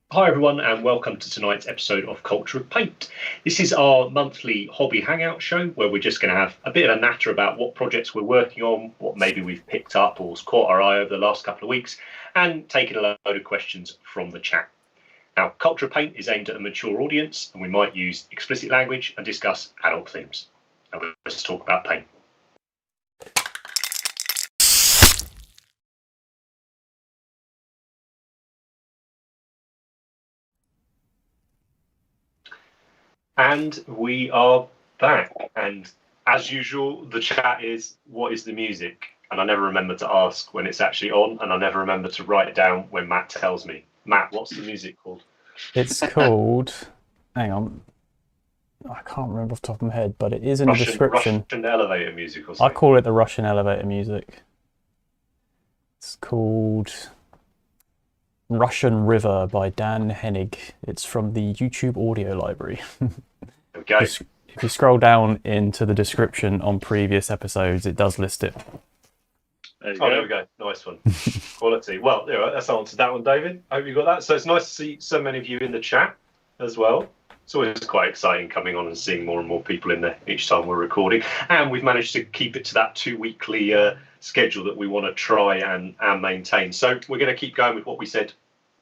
Hi everyone and welcome to tonight's episode of Culture of Paint. This is our monthly hobby hangout show where we're just going to have a bit of a natter about what projects we're working on, what maybe we've picked up or has caught our eye over the last couple of weeks, and taking a load of questions from the chat. Now, Culture of Paint is aimed at a mature audience and we might use explicit language and discuss adult themes. Now let's talk about paint. And we are back, and as usual the chat is, what is the music? And I never remember to ask when it's actually on, and I never remember to write it down when Matt tells me. Matt, what's the music called? It's called, hang on, I can't remember off the top of my head, but it is in the description. Russian elevator music or something. I call it the Russian elevator music. It's called Russian River by Dan Hennig. It's from the YouTube audio library. There we go. If you scroll down into the description on previous episodes, it does list it. There we go. Nice one. Quality. Well, that's answered that one, David. I hope you got that. So it's nice to see so many of you in the chat as well. It's always quite exciting coming on and seeing more and more people in there each time we're recording. And we've managed to keep it to that 2-weekly schedule that we want to try and maintain. So we're going to keep going with what we said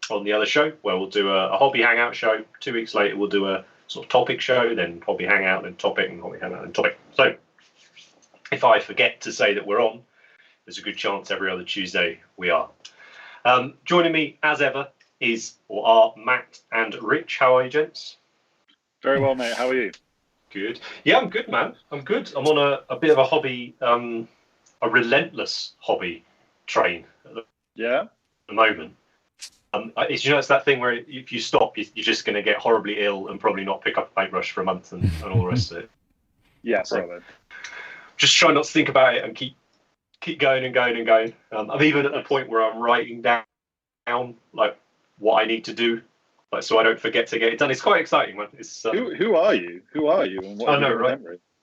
on the other show, where we'll do a hobby hangout show. 2 weeks later, we'll do a sort of topic show, then hobby hangout, then topic, and hobby hangout, and topic. So if I forget to say that we're on, there's a good chance every other Tuesday we are. Joining me, as ever, are Matt and Rich. How are you, gents? Very well, mate. How are you? Good. Yeah, I'm good, man. I'm good. I'm on a bit of a hobby, a relentless hobby train at the moment. It's that thing where if you stop, you're just going to get horribly ill and probably not pick up a paintbrush for a month and all the rest of it. Yeah, so just try not to think about it and keep going and going and going. I'm even at a point where I'm writing down like what I need to do, like so I don't forget to get it done. It's quite exciting, man. It's who are you? Who are you? And what I know, right?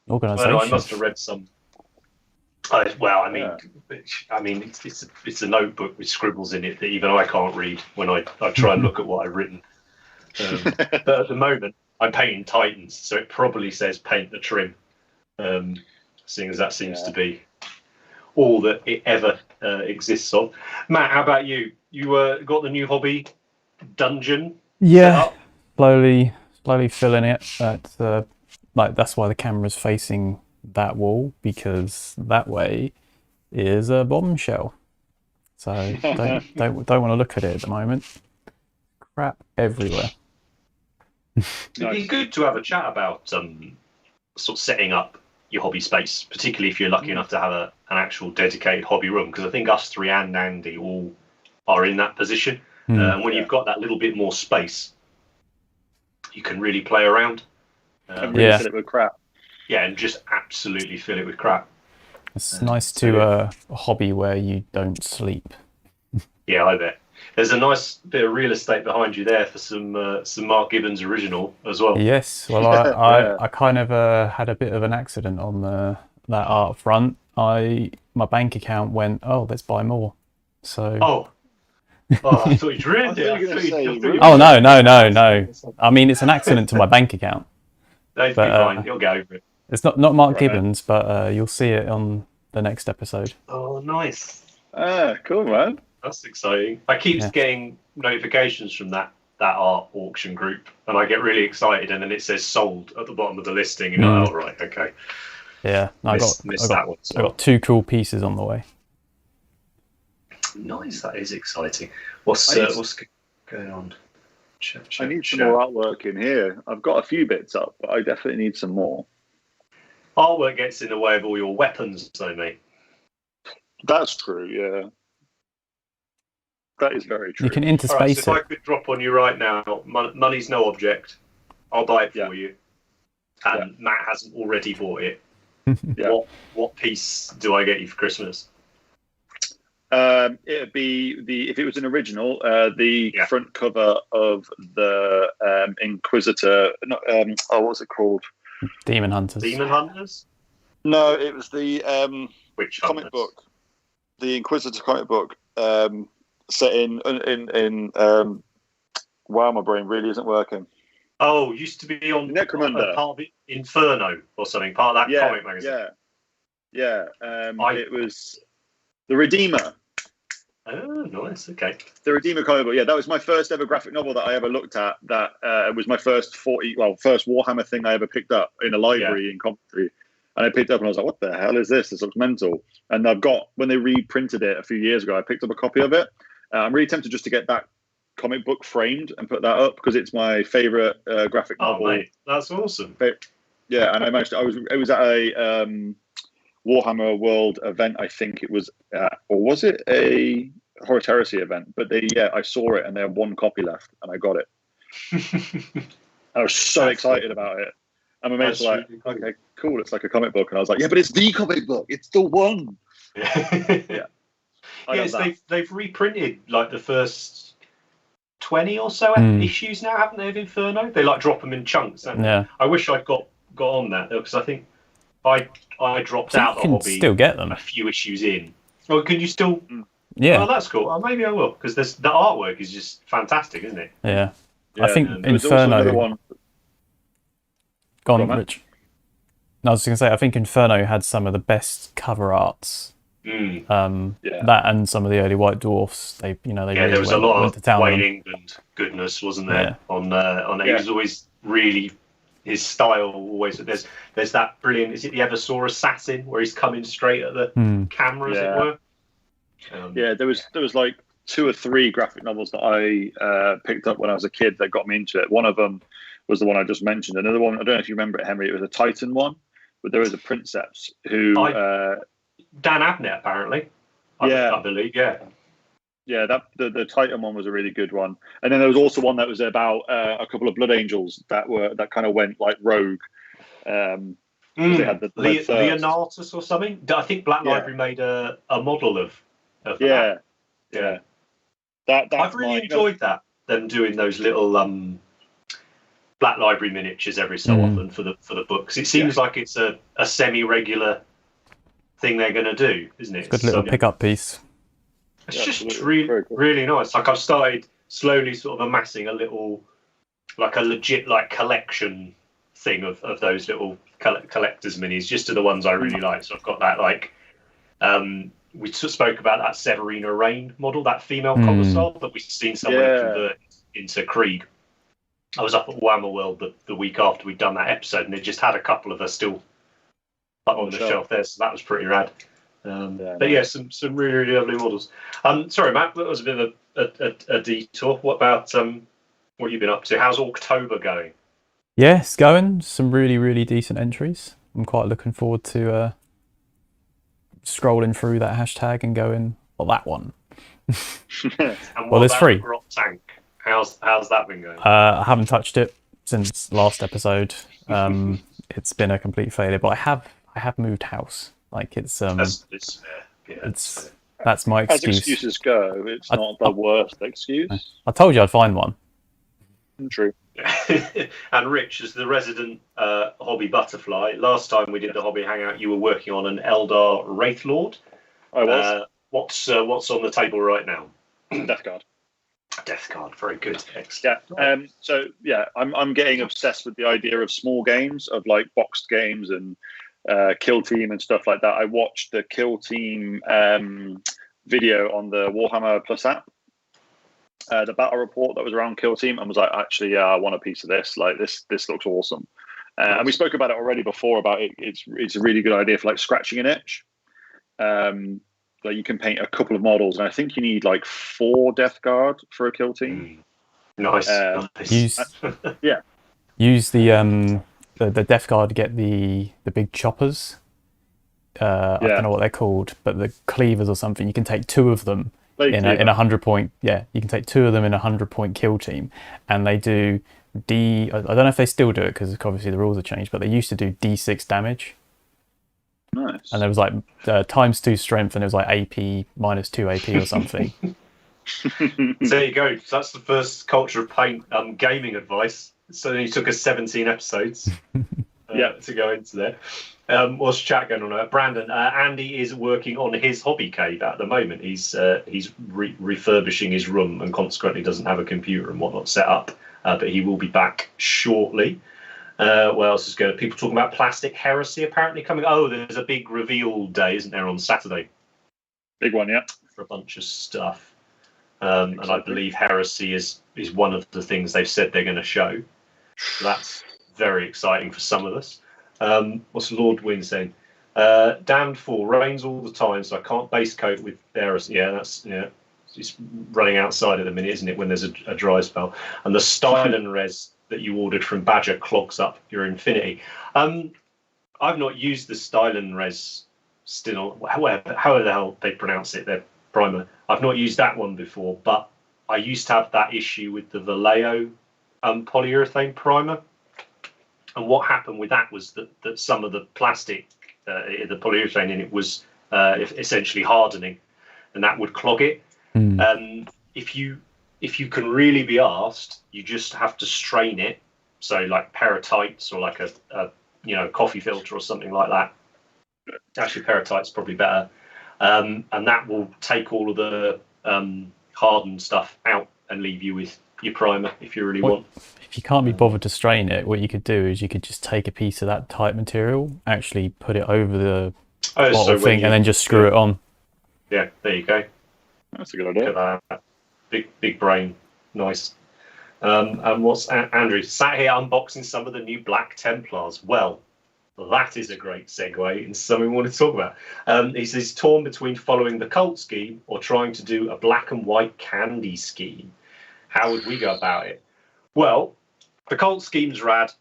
Organisation. I must have read some. Well, I mean, it's a notebook with scribbles in it that even I can't read when I try and look at what I've written. But at the moment, I'm painting Titans, so it probably says paint the trim, seeing as that seems to be all that it ever exists of. Matt, how about you? You got the new hobby dungeon? Yeah, slowly filling it. That's why the camera's facing that wall, because that way is a bombshell. So don't want to look at it at the moment. Crap everywhere. It'd be good to have a chat about sort of setting up your hobby space, particularly if you're lucky enough to have an actual dedicated hobby room, because I think us three and Andy all are in that position. And when you've got that little bit more space, you can really play around. And really fill it with crap. Yeah, and just absolutely fill it with crap. It's nice to a hobby where you don't sleep. Yeah, I bet. There's a nice bit of real estate behind you there for some Mark Gibbons original as well. Yes, well, I kind of had a bit of an accident on that art front. My bank account went, oh, let's buy more. So. Oh, I thought you'd ruined it. Oh no! I mean, it's an accident to my bank account. That'd be fine. You'll get over it. It's not Mark Gibbons, but you'll see it on the next episode. Oh, nice. Cool, man. That's exciting. I keep getting notifications from that art auction group, and I get really excited, and then it says sold at the bottom of the listing, and oh, right, okay. Yeah, I got 2 cool pieces on the way. Nice, that is exciting. What's going on? I need some more artwork in here. I've got a few bits up, but I definitely need some more. Artwork gets in the way of all your weapons, though, mate. That's true, yeah. That is very true. You can interspace it. So if I could drop on you right now, money's no object. I'll buy it for you. And Matt hasn't already bought it. What piece do I get you for Christmas? It'd be if it was an original, the front cover of the Inquisitor. What was it called? Demon Hunters. Demon Hunters? No, it was the which comic book, the Inquisitor comic book, set in. Wow, my brain really isn't working. Oh, used to be on Necromunda. Part of Inferno or something. Part of that comic magazine. Yeah. It was the Redeemer. Oh, nice. Okay. The Redeemer comic book. Yeah, that was my first ever graphic novel that I ever looked at. That was my first first Warhammer thing I ever picked up in a library in Coventry. And I picked it up and I was like, what the hell is this? This looks mental. And when they reprinted it a few years ago, I picked up a copy of it. I'm really tempted just to get that comic book framed and put that up because it's my favorite graphic novel. Oh, mate, that's awesome. Yeah, and I managed to, I was at a Warhammer World event, I think it was, or was it a Horror Heresy event? But I saw it and they had 1 copy left and I got it. I was so excited about it. And my mates were like, really cool. Okay, cool, it's like a comic book. And I was like, yeah, but it's the comic book. It's the one. Yes, they've reprinted like the first 20 or so issues now, haven't they, of Inferno? They like drop them in chunks. Yeah. I wish I'd got on that because I think I dropped out the hobby. Still get them a few issues in. Oh, can you still? Yeah. Oh, that's cool. Oh, maybe I will because the artwork is just fantastic, isn't it? Yeah. I think Inferno. Go on, Rich. No, I was going to say I think Inferno had some of the best cover arts. That and some of the early White Dwarfs. They really there was a lot of Wayne England goodness, wasn't there? On he was always really. His style always there's that brilliant. Is it the Eversaw Assassin where he's coming straight at the camera, as it were? There was like 2 or 3 graphic novels that I picked up when I was a kid that got me into it. One of them was the one I just mentioned. Another one, I don't know if you remember it, Henry. It was a Titan one, but there was a princess who Dan Abnett apparently. I believe. Yeah, that the Titan one was a really good one, and then there was also one that was about a couple of Blood Angels that kind of went like rogue. They had the Leonatus or something. I think Black Library made a model of that. Yeah. I've really enjoyed that. Them doing those little Black Library miniatures every so often for the books. It seems like it's a semi-regular thing they're going to do, isn't it? Good little pickup piece. It's just really nice. Like I've started slowly sort of amassing a little, like a legit like collection thing of those little collector's minis, just to the ones I really like. So I've got that like, we spoke about that Severina Rain model, that female commissar that we've seen someone convert into Krieg. I was up at Warhammer World the week after we'd done that episode, and they just had a couple of her still up on the shelf there, so that was pretty rad. Some really, really lovely models. Sorry, Matt, that was a bit of a detour. What about what you've been up to? How's October going? Yeah, it's going. Some really, really decent entries. I'm quite looking forward to scrolling through that hashtag and going, well, that one. And well, there's 3. Grot Tank? How's that been going? I haven't touched it. since last episode. It's been a complete failure, but I have moved house. Like it's that's my As excuse. excuses go, it's not the worst excuse. I told you I'd find one. True. And Rich, as the resident hobby butterfly, last time we did the hobby hangout, you were working on an Eldar Wraithlord. I was. What's on the table right now? Death Guard. Death Guard, very good. Excellent. Yeah. I'm getting obsessed with the idea of small games, of like boxed games and Kill Team and stuff like that. I watched the Kill Team video on the Warhammer Plus app. The battle report that was around Kill Team, and was like, actually, I want a piece of this. Like this looks awesome. And we spoke about it already before. About it, it's a really good idea for like scratching an itch. Like you can paint a couple of models, and I think you need like 4 Death Guard for a Kill Team. Nice. Use the Death Guard to get the big choppers. I don't know what they're called, but the cleavers or something. You can take 2 of them. In a 100-point, you can take 2 of them in a 100-point kill team, and they do I don't know if they still do it because obviously the rules have changed, but they used to do D6 damage. Nice. And there was like ×2 strength, and it was like AP -2 AP or something. So there you go. So that's the first Culture of Paint gaming advice. So you took us 17 episodes to go into there. What's chat going on? Brandon, Andy is working on his hobby cave at the moment. He's refurbishing his room and consequently doesn't have a computer and whatnot set up. But he will be back shortly. What else is going? People talking about Plastic Heresy apparently coming. Oh, there's a big reveal day, isn't there, on Saturday? Big one, yeah. For a bunch of stuff. And I believe Heresy is one of the things they've said they're going to show. So that's very exciting for some of us. What's Lord Wynn saying? Damned Fool rains all the time, so I can't base coat with Heresy. It's running outside at the minute, isn't it, when there's a dry spell? And the Stylen res that you ordered from Badger clogs up your Infinity. I've not used the Stylen res still, however the hell they pronounce it, their primer. I've not used that one before, but I used to have that issue with the Vallejo polyurethane primer. And what happened with that was that some of the plastic, the polyurethane in it was essentially hardening, and that would clog it. If you can really be asked, you just have to strain it. So like pair of tights or like a coffee filter or something like that. Actually, pair of tights is probably better. And that will take all of the hardened stuff out and leave you with your primer if you really want. If you can't be bothered to strain it, what you could do is you could just take a piece of that tight material, actually put it over the bottle thing, and then just screw it on. Yeah, there you go. That's a good idea. Look at that. Big brain. Nice. And what's Andrew? Sat here unboxing some of the new Black Templars. Well, that is a great segue into something we want to talk about. He's torn between following the cult scheme or trying to do a black and white candy scheme. How would we go about it? Well, the cult scheme's rad.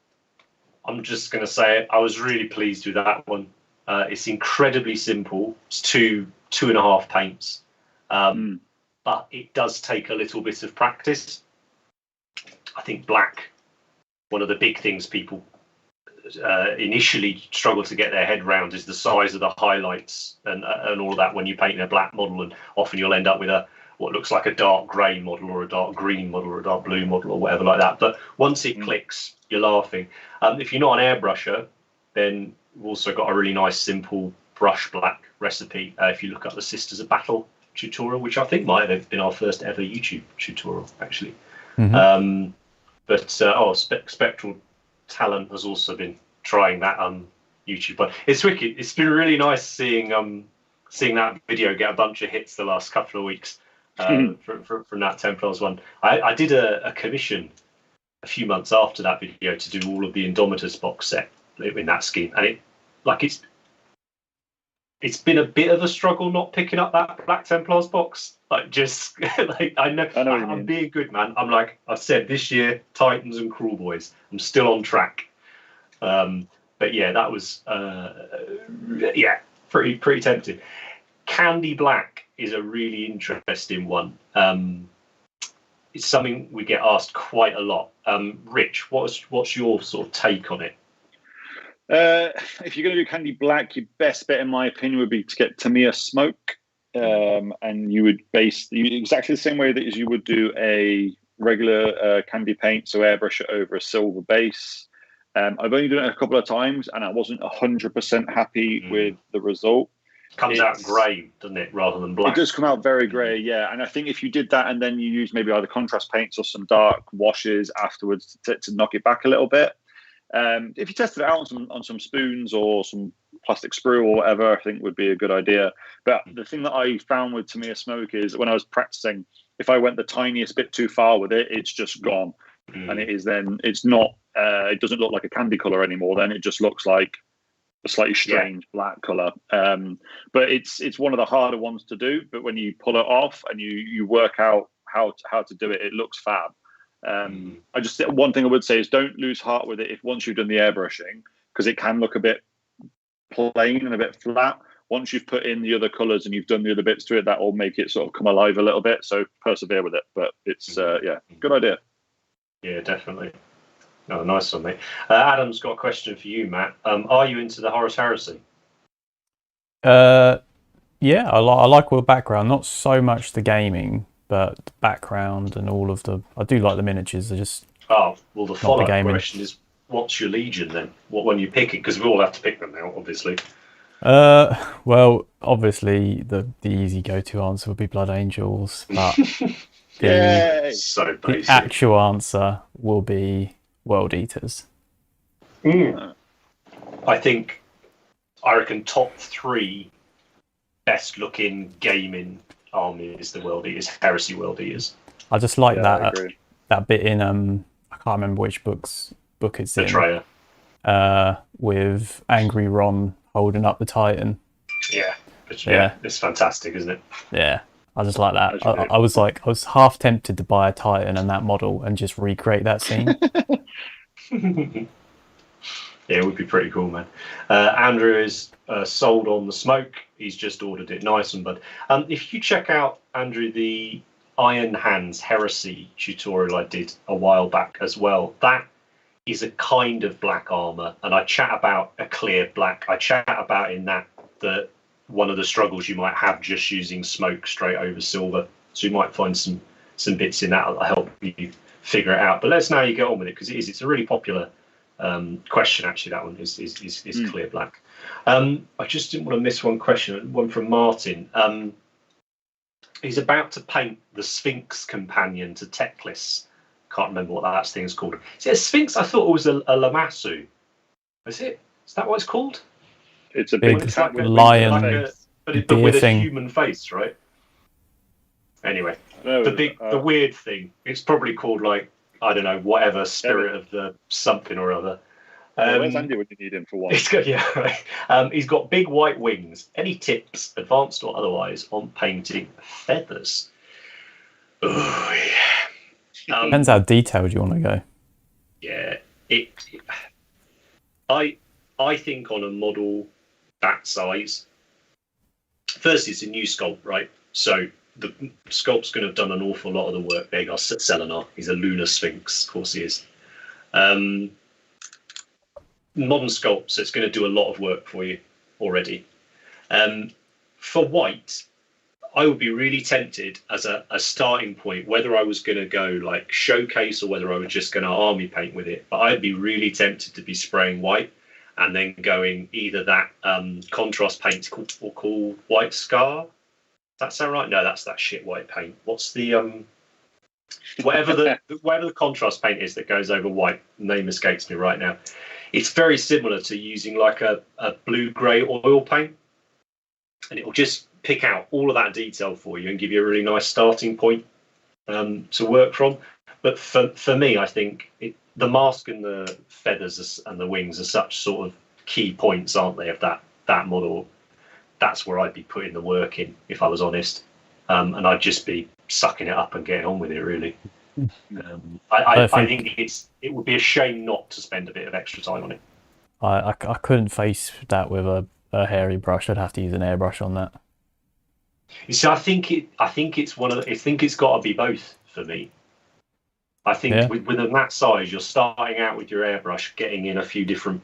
I'm just going to say it. I was really pleased with that one. It's incredibly simple. It's 2.5 paints. But it does take a little bit of practice. I think black, one of the big things people initially struggle to get their head around is the size of the highlights and all of that when you paint a black model, and often you'll end up with what looks like a dark grey model or a dark green model or a dark blue model or whatever like that. But once it clicks, you're laughing. If you're not an airbrusher, then we've also got a really nice simple brush black recipe. If you look up the Sisters of Battle tutorial, which I think might have been our first ever YouTube tutorial, actually. Spectral Talent has also been trying that on YouTube. But it's wicked. It's been really nice seeing that video get a bunch of hits the last couple of weeks from that Templars one. I did a commission a few months after that video to do all of the Indomitus box set in that scheme, and it's been a bit of a struggle not picking up that Black Templars box. I know I'm being good, man. I'm like I've said this year, Titans and Cruel Boys. I'm still on track. But yeah, that was pretty tempting. Candy Black is a really interesting one. it's something we get asked quite a lot. Rich, what's your sort of take on it? If you're going to do candy black, your best bet, in my opinion, would be to get Tamiya smoke, and you would exactly the same way that as you would do a regular candy paint, so airbrush it over a silver base. I've only done it a couple of times, and I wasn't 100% happy with the result. Comes out grey, doesn't it, rather than black? It does come out very grey, yeah. And I think if you did that and then you use maybe either contrast paints or some dark washes afterwards to knock it back a little bit. If you tested it out on some spoons or some plastic sprue or whatever, I think would be a good idea. But the thing that I found with Tamiya smoke is when I was practicing, if I went the tiniest bit too far with it, it's just gone. And it's not, it doesn't look like a candy color anymore. Then it just looks like a slightly strange black color. But it's one of the harder ones to do. But when you pull it off and you work out how to do it, it looks fab. One thing I would say is don't lose heart with it if once you've done the airbrushing, because it can look a bit plain and a bit flat. Once you've put in the other colors and you've done the other bits to it, that will make it sort of come alive a little bit. So persevere with it. But it's good idea. Yeah, definitely. Oh, nice one, mate. Adam's got a question for you, Matt. Are you into the Horus Heresy? Yeah, I like all the background. Not so much the gaming, but the background and all of the. I do like the miniatures. They're just. Oh well, the follow-up question is, what's your legion then? What when you pick it? Because we all have to pick them now, obviously. Well, obviously the easy go-to answer would be Blood Angels, but the actual answer will be World Eaters. I reckon top 3 best looking gaming army is the World Eaters, Heresy World Eaters. I just like that bit in I can't remember which book it's Betrayer. In. With Angry Ron holding up the Titan. Yeah, it's fantastic, isn't it? Yeah. I just like that. I was half tempted to buy a Titan and that model and just recreate that scene. Yeah, it would be pretty cool, man. Andrew is sold on the smoke. He's just ordered it. Nice one, bud. If you check out, Andrew, the Iron Hands Heresy tutorial I did a while back as well, that is a kind of black armor. And I chat about a clear black. I chat about in that one of the struggles you might have just using smoke straight over silver. So you might find some bits in that that'll help you figure it out. But let us know how you get on with it, because it's a really popular question. Actually, that one is clear black. I just didn't want to miss one question. One from Martin. He's about to paint the Sphinx companion to Teclis. Can't remember what that thing's called. Is it a Sphinx? I thought it was a Lamassu. Is it? Is that what it's called? It's a big cat with lion, but with a human face, right? Anyway, the weird thing. It's probably called I don't know, whatever spirit of the something or other. Where's Andy when you need him for one? He's got big white wings. Any tips, advanced or otherwise, on painting feathers? Oh yeah. Depends how detailed you want to go. Yeah, I think on a model that size, first it's a new sculpt, right? So the sculpt's going to have done an awful lot of the work. There you go, Selenar. He's a lunar sphinx, of course he is. Modern sculpt, so it's going to do a lot of work for you already. For white, I would be really tempted as a starting point, whether I was going to go showcase or whether I was just going to army paint with it. But I'd be really tempted to be spraying white and then going either that contrast paint called White Scar. Does that sound right? No, that's that shit white paint. What's the whatever the contrast paint is that goes over white? Name escapes me right now. It's very similar to using a blue-grey oil paint, and it will just pick out all of that detail for you and give you a really nice starting point to work from. But for me, I think the mask and the feathers and the wings are such sort of key points, aren't they, of that model? That's where I'd be putting the work in, if I was honest. And I'd just be sucking it up and getting on with it, really. I think it would be a shame not to spend a bit of extra time on it. I couldn't face that with a hairy brush. I'd have to use an airbrush on that. You see, I think it's got to be both for me. I think with them that size, you're starting out with your airbrush, getting in a few different.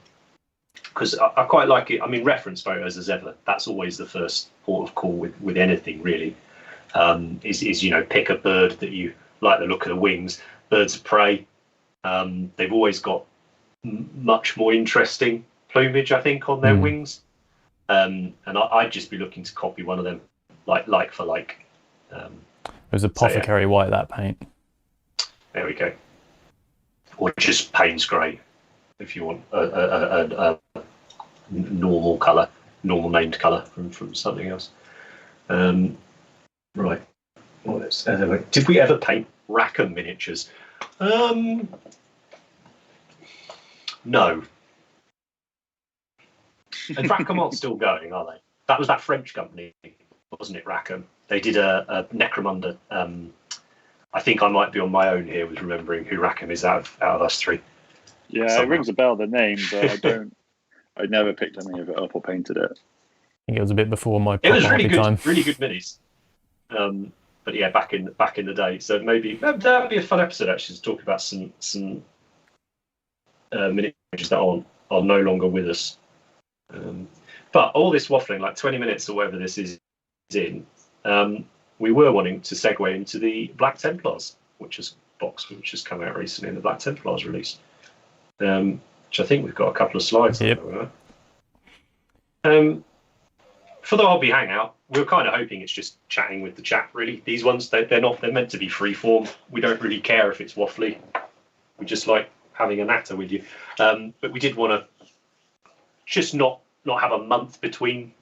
Because I quite like it. I mean, reference photos as ever. That's always the first port of call with anything really. Is pick a bird that you like the look of the wings. Birds of prey. They've always got much more interesting plumage, I think, on their wings. And I'd just be looking to copy one of them, like for like. It was apothecary white, that paint. There we go. Or just Payne's grey, if you want a normal colour, normal named colour from something else. Right. Did we ever paint Raccoon miniatures? No. And Raccoon aren't still going, are they? That was that French company, wasn't it, Raccoon? They did a Necromunda. I think I might be on my own here with remembering who Raccoon is out of us three. Yeah, somehow. It rings a bell, the name, but I never picked any of it up or painted it. I think it was a bit before my It was really good, time. really good minis. But yeah, back in the day. So maybe that would be a fun episode actually to talk about some miniatures that are no longer with us. But all this waffling, like 20 minutes or whatever this is in, we were wanting to segue into the Black Templars, which has come out recently in the Black Templars release. Which I think we've got a couple of slides. Yep. For the hobby hangout, we were kind of hoping it's just chatting with the chat. Really, these ones they're meant to be free form. We don't really care if it's waffly. We just like having a natter with you. But we did want to just not have a month between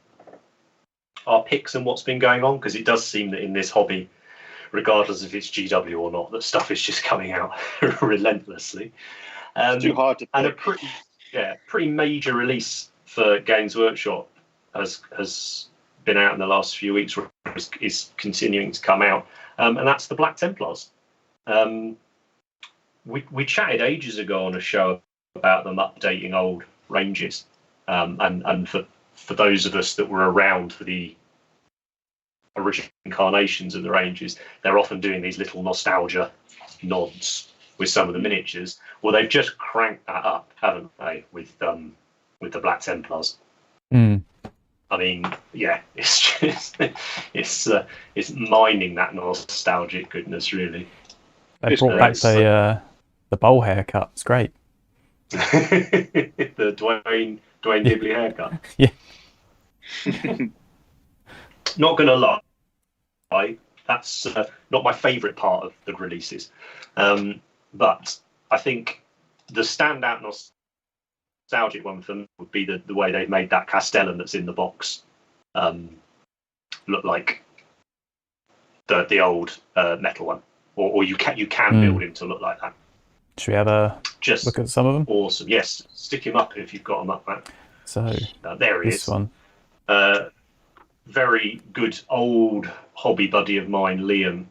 our picks and what's been going on, because it does seem that in this hobby, regardless if it's GW or not, that stuff is just coming out relentlessly. It's too hard to pick. And a pretty major release for Games Workshop has been out in the last few weeks, or is continuing to come out, and that's the Black Templars. We chatted ages ago on a show about them updating old ranges, and for those of us that were around for the original incarnations of the ranges, they're often doing these little nostalgia nods with some of the miniatures. Well, they've just cranked that up, haven't they, with the Black Templars? I mean, yeah, it's just it's mining that nostalgic goodness, really. They brought back the bowl haircut. It's great. The Dwayne Dibley haircut. Yeah. Not gonna lie, that's not my favourite part of the releases, but I think the standout nostalgic one for me would be the way they've made that Castellan that's in the box look like the old metal one, or you can build him to look like that. Should we have a look at some of them? Awesome. Yes, stick him up if you've got them up, Matt. So there he this is. One. Very good old hobby buddy of mine, Liam,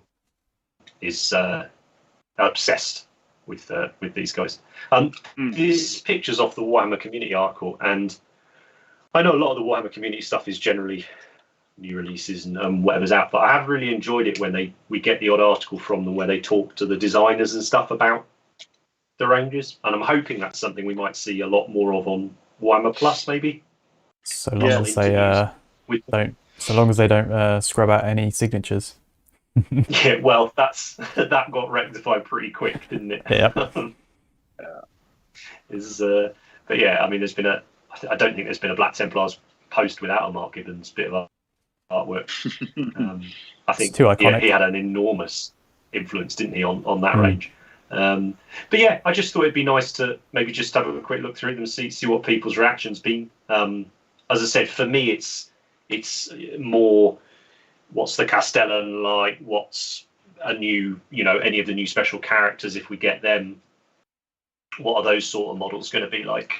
is obsessed with these guys. These pictures off the Warhammer Community article, and I know a lot of the Warhammer Community stuff is generally new releases and whatever's out, but I have really enjoyed it when we get the odd article from them where they talk to the designers and stuff about the ranges, and I'm hoping that's something we might see a lot more of on Warhammer Plus, maybe. So long as they don't scrub out any signatures. Yeah, well, that got rectified pretty quick, didn't it? Yeah. But yeah, I mean, I don't think there's been a Black Templars post without a Mark Gibbons bit of artwork. I think he had an enormous influence, didn't he, on that range. But yeah, I just thought it'd be nice to maybe just have a quick look through them, see what people's reactions been. As I said, for me, it's more what's the Castellan like, what's a new, any of the new special characters, if we get them, what are those sort of models going to be like?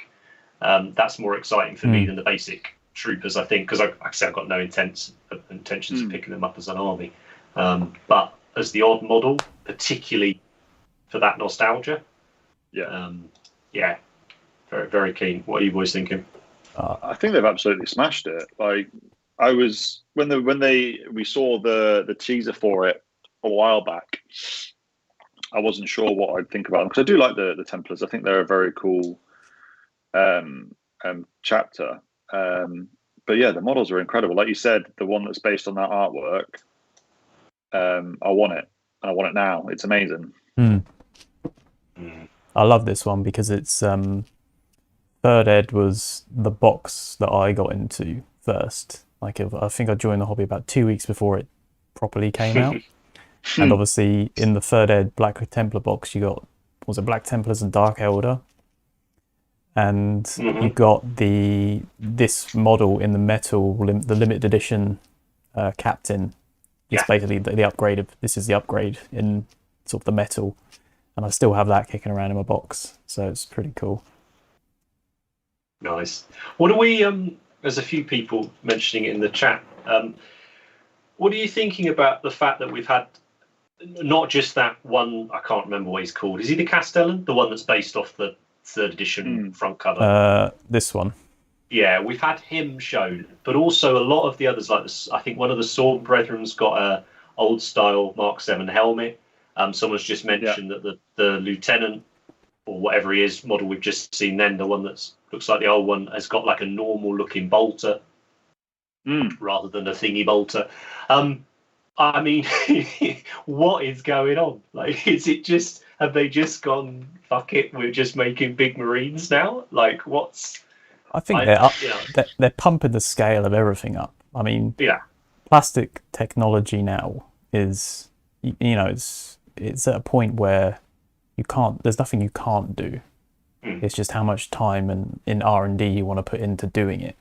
That's more exciting for me than the basic troopers, I think, because like I said, I've got no intentions of picking them up as an army. But as the odd model, particularly for that nostalgia, very, very keen. What are you boys thinking? I think they've absolutely smashed it. Like, I was when we saw the teaser for it a while back, I wasn't sure what I'd think about them, because I do like the Templars. I think they're a very cool chapter. But yeah, the models are incredible. Like you said, the one that's based on that artwork, I want it. And I want it now. It's amazing. I love this one because it's Third Ed was the box that I got into first. Like, I think I joined the hobby about 2 weeks before it properly came out. And obviously in the Third Ed Black Templar box, you got, was it Black Templars and Dark Elder? And you got this model in the metal, the limited edition Captain. It's basically the upgrade of, this is the upgrade in sort of the metal. And I still have that kicking around in my box. So it's pretty cool. Nice. What do we, there's a few people mentioning it in the chat. What are you thinking about the fact that we've had not just that one, I can't remember what he's called. Is he the Castellan? The one that's based off the 3rd edition front cover? This one. Yeah, we've had him shown, but also a lot of the others, like this, I think one of the Sword Brethren's got a old style Mark 7 helmet. Someone's just mentioned that the Lieutenant, or whatever he is, model we've just seen then, the one that looks like the old one, has got like a normal looking bolter rather than a thingy bolter. I mean, what is going on? Like, is it just, have they just gone, fuck it, we're just making big Marines now? Like, what's... I think they're pumping the scale of everything up. I mean, plastic technology now is, you know, it's at a point where you can't, there's nothing you can't do. It's just how much time and in R&D you want to put into doing it.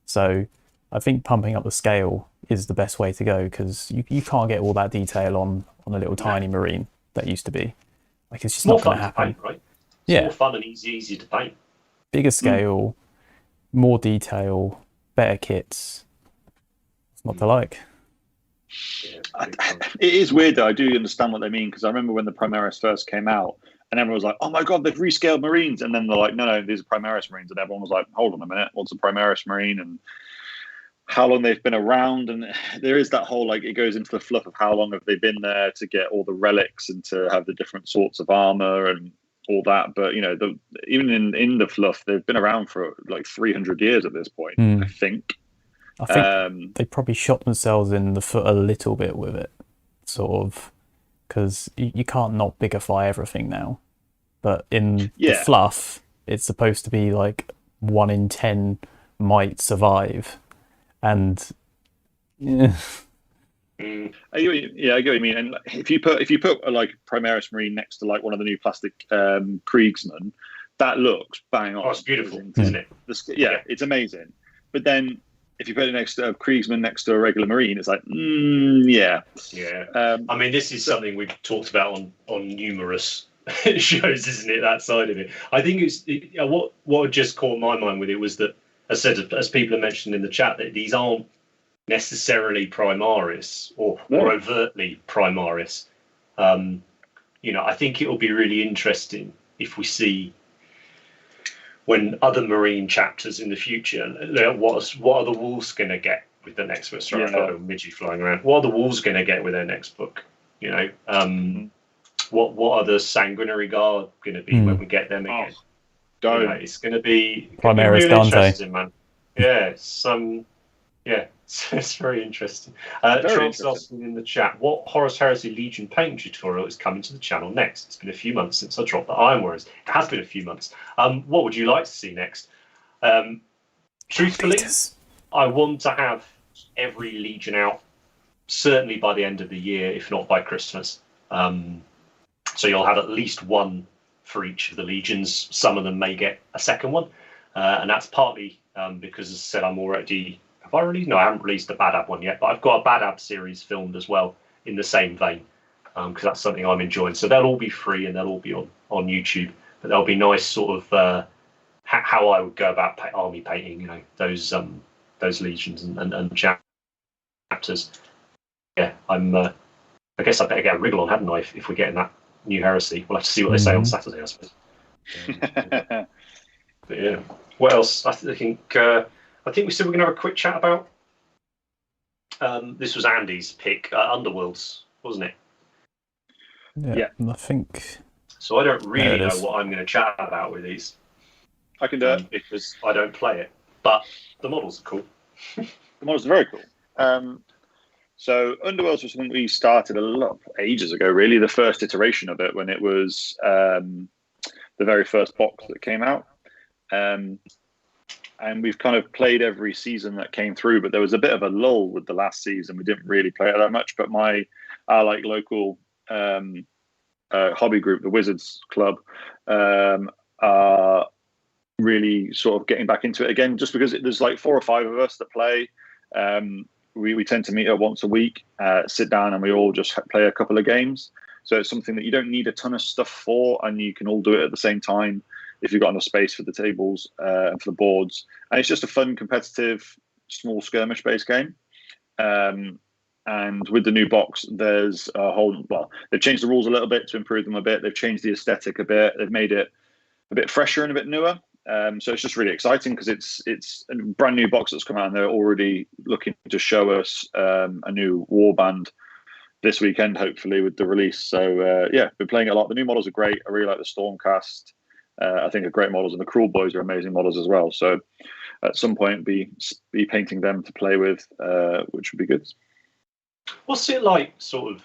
So I think pumping up the scale is the best way to go, because you can't get all that detail on a little tiny Marine that used to be. Like, it's just not going to happen. Paint, right? It's more fun and easy to paint. Bigger scale, more detail, better kits. It's not to like. Yeah, it is weird though. I do understand what they mean, because I remember when the Primaris first came out and everyone was like, oh my god, they've rescaled Marines, and then they're like, no, these are Primaris Marines, and everyone was like, hold on a minute, what's a Primaris Marine and how long they've been around? And there is that whole, like, it goes into the fluff of how long have they been there to get all the relics and to have the different sorts of armor and all that. But you know, even in the fluff, they've been around for like 300 years at this point. I think they probably shot themselves in the foot a little bit with it, sort of, because you can't not bigify everything now. But in the fluff, it's supposed to be like 1 in 10 might survive, and I get what you mean. And if you put a, like, Primaris Marine next to like one of the new plastic Kriegsmen, that looks bang on. Oh, it's beautiful, isn't it? It's amazing. But then if you put it next to a Kriegsman next to a regular Marine, it's like, I mean, this is something we've talked about on numerous shows, isn't it? That side of it. I think what just caught my mind with it was that, as people have mentioned in the chat, that these aren't necessarily Primaris or overtly Primaris. You know, I think it will be really interesting if we see, when other Marine chapters in the future, what are the wolves going to get with the next book? Sorry, I've got a midgie flying around. What are the wolves going to get with their next book? You know, what are the Sanguinary Guard going to be when we get them again? You know, it's going to be Primaris really Dante. Interesting, man. Yeah, it's very interesting. Trump's asking in the chat, what Horus Heresy Legion paint tutorial is coming to the channel next? It's been a few months since I dropped the Iron Warriors. It has been a few months. What would you like to see next? Truthfully, I want to have every Legion out, certainly by the end of the year, if not by Christmas. So you'll have at least one for each of the Legions. Some of them may get a second one. And that's partly because, as I said, I'm already... Have I released? No, I haven't released a Badab one yet, but I've got a Badab series filmed as well in the same vein, because that's something I'm enjoying. So they'll all be free and they'll all be on YouTube, but they'll be nice sort of how I would go about army painting, you know, those legions and chapters. Yeah, I guess I better get a wriggle on, hadn't I, if we're getting that new heresy. We'll have to see what they say on Saturday, I suppose. But yeah, what else? I think we said we're going to have a quick chat about. This was Andy's pick, Underworlds, wasn't it? Yeah. I think. So I don't really There it know is. what I'm going to chat about with these I can do it. because I don't play it. But the models are cool. The models are very cool. So Underworlds was something we started ages ago, really. The first iteration of it when it was the very first box that came out. And we've kind of played every season that came through, but there was a bit of a lull with the last season. We didn't really play it that much, but our local hobby group, the Wizards Club, are really sort of getting back into it again, just because there's like 4 or 5 of us that play. We tend to meet up once a week, sit down, and we all just play a couple of games. So it's something that you don't need a ton of stuff for, and you can all do it at the same time if you've got enough space for the tables and for the boards. And it's just a fun, competitive, small skirmish-based game. And with the new box, there's they've changed the rules a little bit to improve them a bit. They've changed the aesthetic a bit. They've made it a bit fresher and a bit newer. So it's just really exciting because it's a brand new box that's come out, and they're already looking to show us a new Warband this weekend, hopefully, with the release. So been playing it a lot. The new models are great. I really like the Stormcast. I think are great models, and the Cruel Boys are amazing models as well. So at some point, be painting them to play with, which would be good. What's it like, sort of,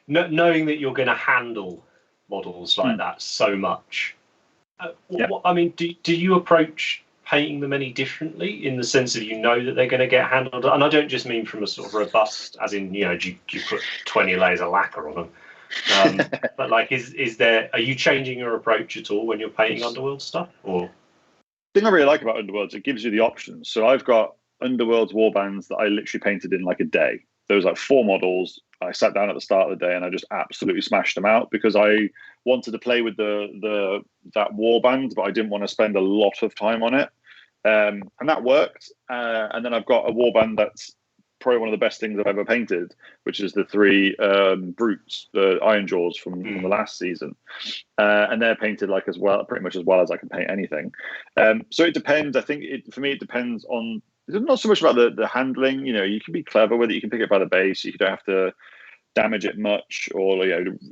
knowing that you're going to handle models like that so much? I mean, do you approach painting them any differently in the sense of that they're going to get handled? And I don't just mean from a sort of robust, as in, do you put 20 layers of lacquer on them? But like, are you changing your approach at all when you're painting Underworld stuff? Or the thing I really like about Underworlds, it gives you the options. So I've got Underworlds Warbands that I literally painted in like a day. There was like 4 models. I sat down at the start of the day and I just absolutely smashed them out because I wanted to play with that Warband, but I didn't want to spend a lot of time on it. And that worked. And then I've got a Warband that's probably one of the best things I've ever painted, which is the 3 brutes, the Iron Jaws from the last season. And they're painted like pretty much as well as I can paint anything. So it depends. I think for me, it depends on, it's not so much about the handling. You can be clever with it. You can pick it by the base. You don't have to damage it much or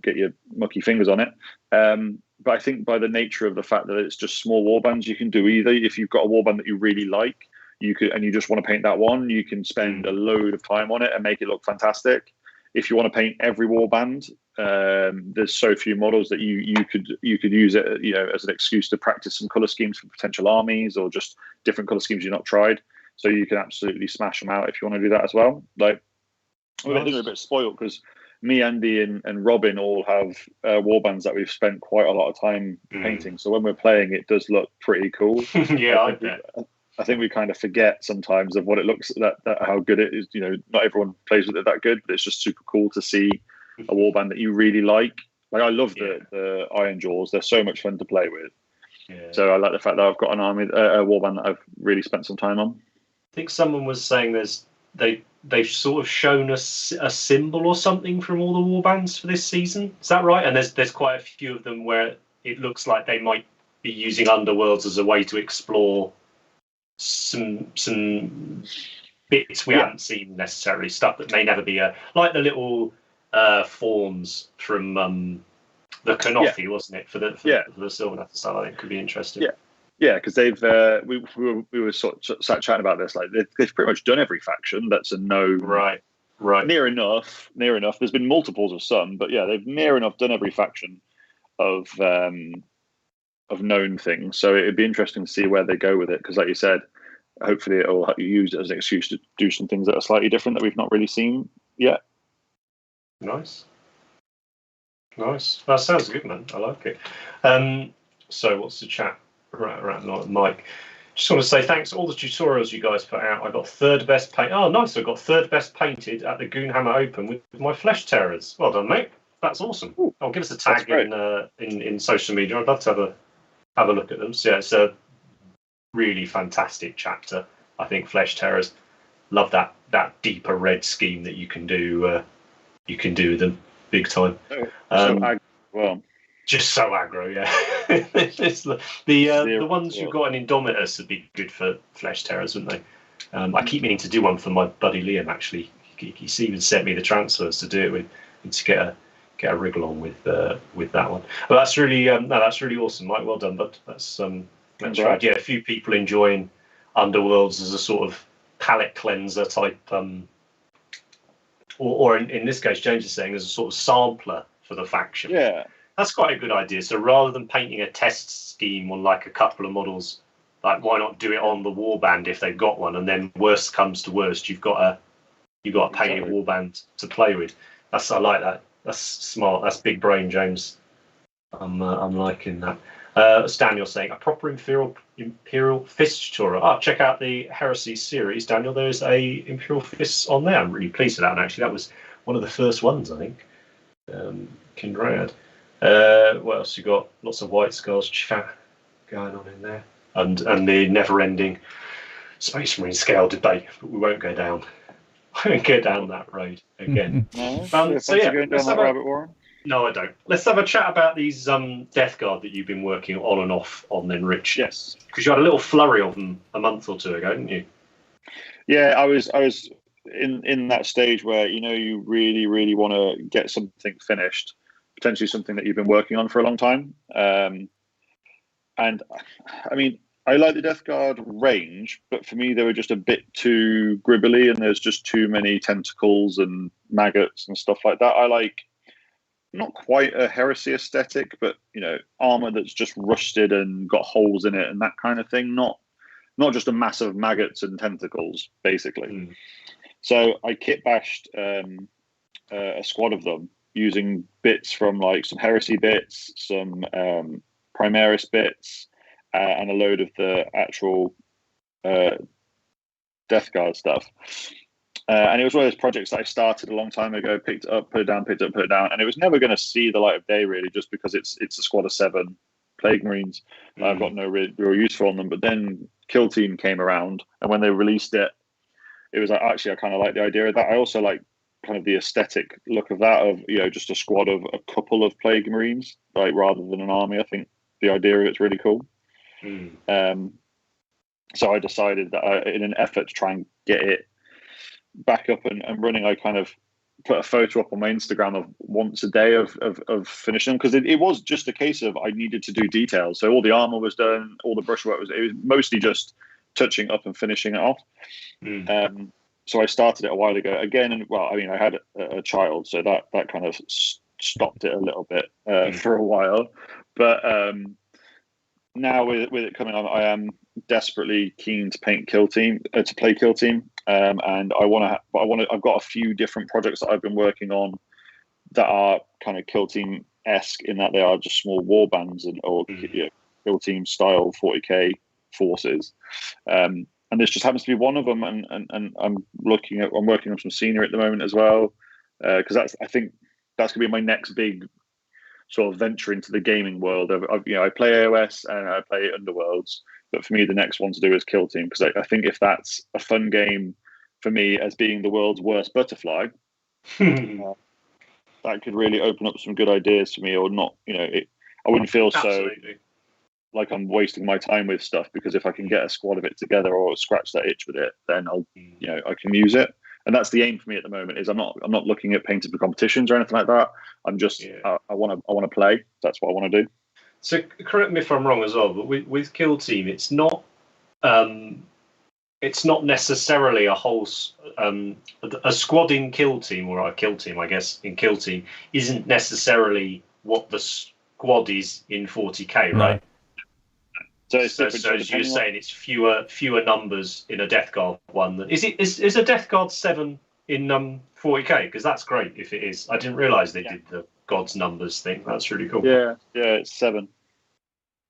get your mucky fingers on it. But I think by the nature of the fact that it's just small warbands, you can do either. If you've got a warband that you really like, and you just want to paint that one, you can spend a load of time on it and make it look fantastic. If you want to paint every warband, there's so few models that you could use it, as an excuse to practice some color schemes for potential armies or just different color schemes you've not tried. So you can absolutely smash them out if you want to do that as well. Like, I think we're a bit spoiled because me, Andy, and Robin all have warbands that we've spent quite a lot of time painting. So when we're playing, it does look pretty cool. I bet. I think we kind of forget sometimes of what it looks that how good it is. Not everyone plays with it that good, but it's just super cool to see a warband that you really like. Like I love the Iron Jaws; they're so much fun to play with. Yeah. So I like the fact that I've got an army, a warband that I've really spent some time on. I think someone was saying they've sort of shown us a symbol or something from all the warbands for this season. Is that right? And there's quite a few of them where it looks like they might be using Underworlds as a way to explore some bits we haven't seen necessarily, stuff that may never be like the little forms from the Kanothi, wasn't it? For the Silver Natter stuff, I think could be interesting. Yeah, because they've we were sort of sat chatting about this. Like they've pretty much done every faction that's a known. Right. Near enough. There's been multiples of some, but yeah, they've near enough done every faction of known things. So it'd be interesting to see where they go with it. Because, like you said, hopefully it'll use it as an excuse to do some things that are slightly different that we've not really seen yet. Nice. That sounds good, man. I like it. So what's the chat? Right, Mike. Just want to say thanks to all the tutorials you guys put out. I got 3rd best paint. Oh, nice! I got 3rd best painted at the Goonhammer Open with my Flesh Terrors. Well done, mate. That's awesome. I'll give us a tag in social media. I'd love to have a look at them. So yeah, it's a really fantastic chapter. I think Flesh Terrors. Love that deeper red scheme that you can do. You can do with them big time. Just so aggro, yeah. The ones you've got in Indomitus would be good for Flesh Terrors, wouldn't they? I keep meaning to do one for my buddy Liam. Actually, he's even sent me the transfers to do it with, to get get a wriggle on with that one. But that's really that's really awesome, Mike. Well done, bud. That's right. Yeah, a few people enjoying Underworlds as a sort of palate cleanser type, or in this case, James is saying as a sort of sampler for the faction. Yeah, that's quite a good idea. So rather than painting a test scheme on like a couple of models, like why not do it on the Warband if they've got one, and then worst comes to worst, you've got a painted Warband to play with. I like that. That's smart. That's big brain, James. I'm liking that. As Daniel saying, a proper Imperial Fist tutorial. Check out the Heresy series, Daniel. There's a Imperial Fist on there. I'm really pleased with that. And actually, that was one of the first ones, I think. Kindrad. What else you got? Lots of White Scars chat going on in there, and the never-ending Space Marine scale debate. But we won't go down. We won't go down that road again. No, so yeah, going down that rabbit warren. No, I don't. Let's have a chat about these Death Guard that you've been working on and off on then, Rich. Yes. Because you had a little flurry of them a month or two ago, didn't you? Yeah, I was in that stage where, you really, really want to get something finished, potentially something that you've been working on for a long time. And I mean, I like the Death Guard range, but for me, they were just a bit too gribbly, and there's just too many tentacles and maggots and stuff like that. I like not quite a heresy aesthetic, but armor that's just rusted and got holes in it and that kind of thing. Not just a mass of maggots and tentacles, basically. So I kit bashed a squad of them using bits from like some heresy bits, some Primaris bits, and a load of the actual Death Guard stuff. And it was one of those projects that I started a long time ago, picked it up, put it down, picked it up, put it down, and it was never going to see the light of day, really, just because it's a squad of 7 Plague Marines. I've got no real use for them. But then Kill Team came around, and when they released it, it was like, actually, I kind of like the idea of that. I also like kind of the aesthetic look of that, of just a squad of a couple of Plague Marines, like rather than an army. I think the idea of it's really cool. So I decided that in an effort to try and get it back up and running, I kind of put a photo up on my Instagram of once a day of finishing them, because it was just a case of I needed to do details. So all the armor was done, all the brushwork it was mostly just touching up and finishing it off. So I started it a while ago again, and I had a child, so that kind of stopped it a little bit for a while. But now with it coming on, I am desperately keen to play Kill Team, and I've got a few different projects that I've been working on that are kind of Kill Team-esque in that they are just small war bands or Kill Team style 40k forces. And this just happens to be one of them, and I'm working on some scenery at the moment as well, because I think that's gonna be my next big sort of venture into the gaming world. I play AOS and I play Underworlds, but for me the next one to do is Kill Team, because I think if that's a fun game for me, as being the world's worst butterfly, that could really open up some good ideas for me, or not. I wouldn't feel Absolutely. So like I'm wasting my time with stuff, because if I can get a squad of it together or scratch that itch with it, then I can use it. And that's the aim for me at the moment. Is I'm not looking at painting for competitions or anything like that. I'm just I want to play. That's what I want to do. So correct me if I'm wrong as well, but with Kill Team, it's not necessarily a whole a squad in Kill Team, or a Kill Team, I guess, in Kill Team isn't necessarily what the squad is in 40k, right? So you're saying it's fewer numbers in a Death Guard one. Is a Death Guard 7 in 40k? Because that's great if it is. I didn't realise they did the God's numbers thing. That's really cool. Yeah, it's 7.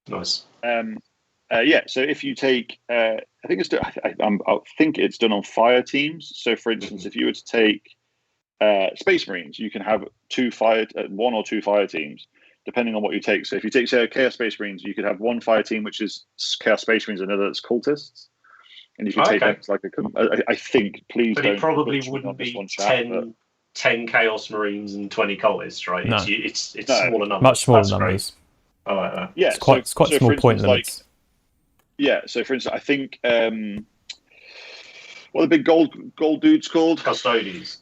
Nice. So if you take, I think it's done on fire teams. So for instance, if you were to take Space Marines, you can have 1 or 2 fire teams, depending on what you take. So if you take, say, Chaos Space Marines, you could have one fire team, which is Chaos Space Marines, and another that's cultists. And you can take them as like I think, please but don't. But it probably wouldn't be 10 Chaos Marines and 20 cultists, right? No. It's smaller numbers. Much smaller That's numbers. Great. I like that. Yeah, it's quite small point limits. So for instance, I think what are the big gold dudes called? Custodians.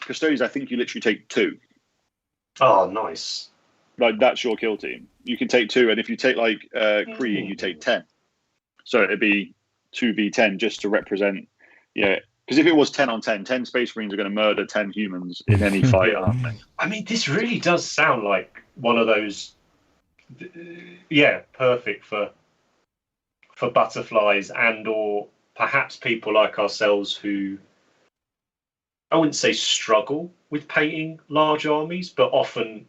I think you literally take 2. Oh, nice. Like that's your kill team. You can take 2, and if you take like Kree, you take 10. So it'd be 2v10 just to represent, yeah. Because if it was 10 on 10, 10 Space Marines are going to murder 10 humans in any fight, aren't they? I mean, this really does sound like one of those, perfect for butterflies or perhaps people like ourselves who, I wouldn't say struggle with painting large armies, but often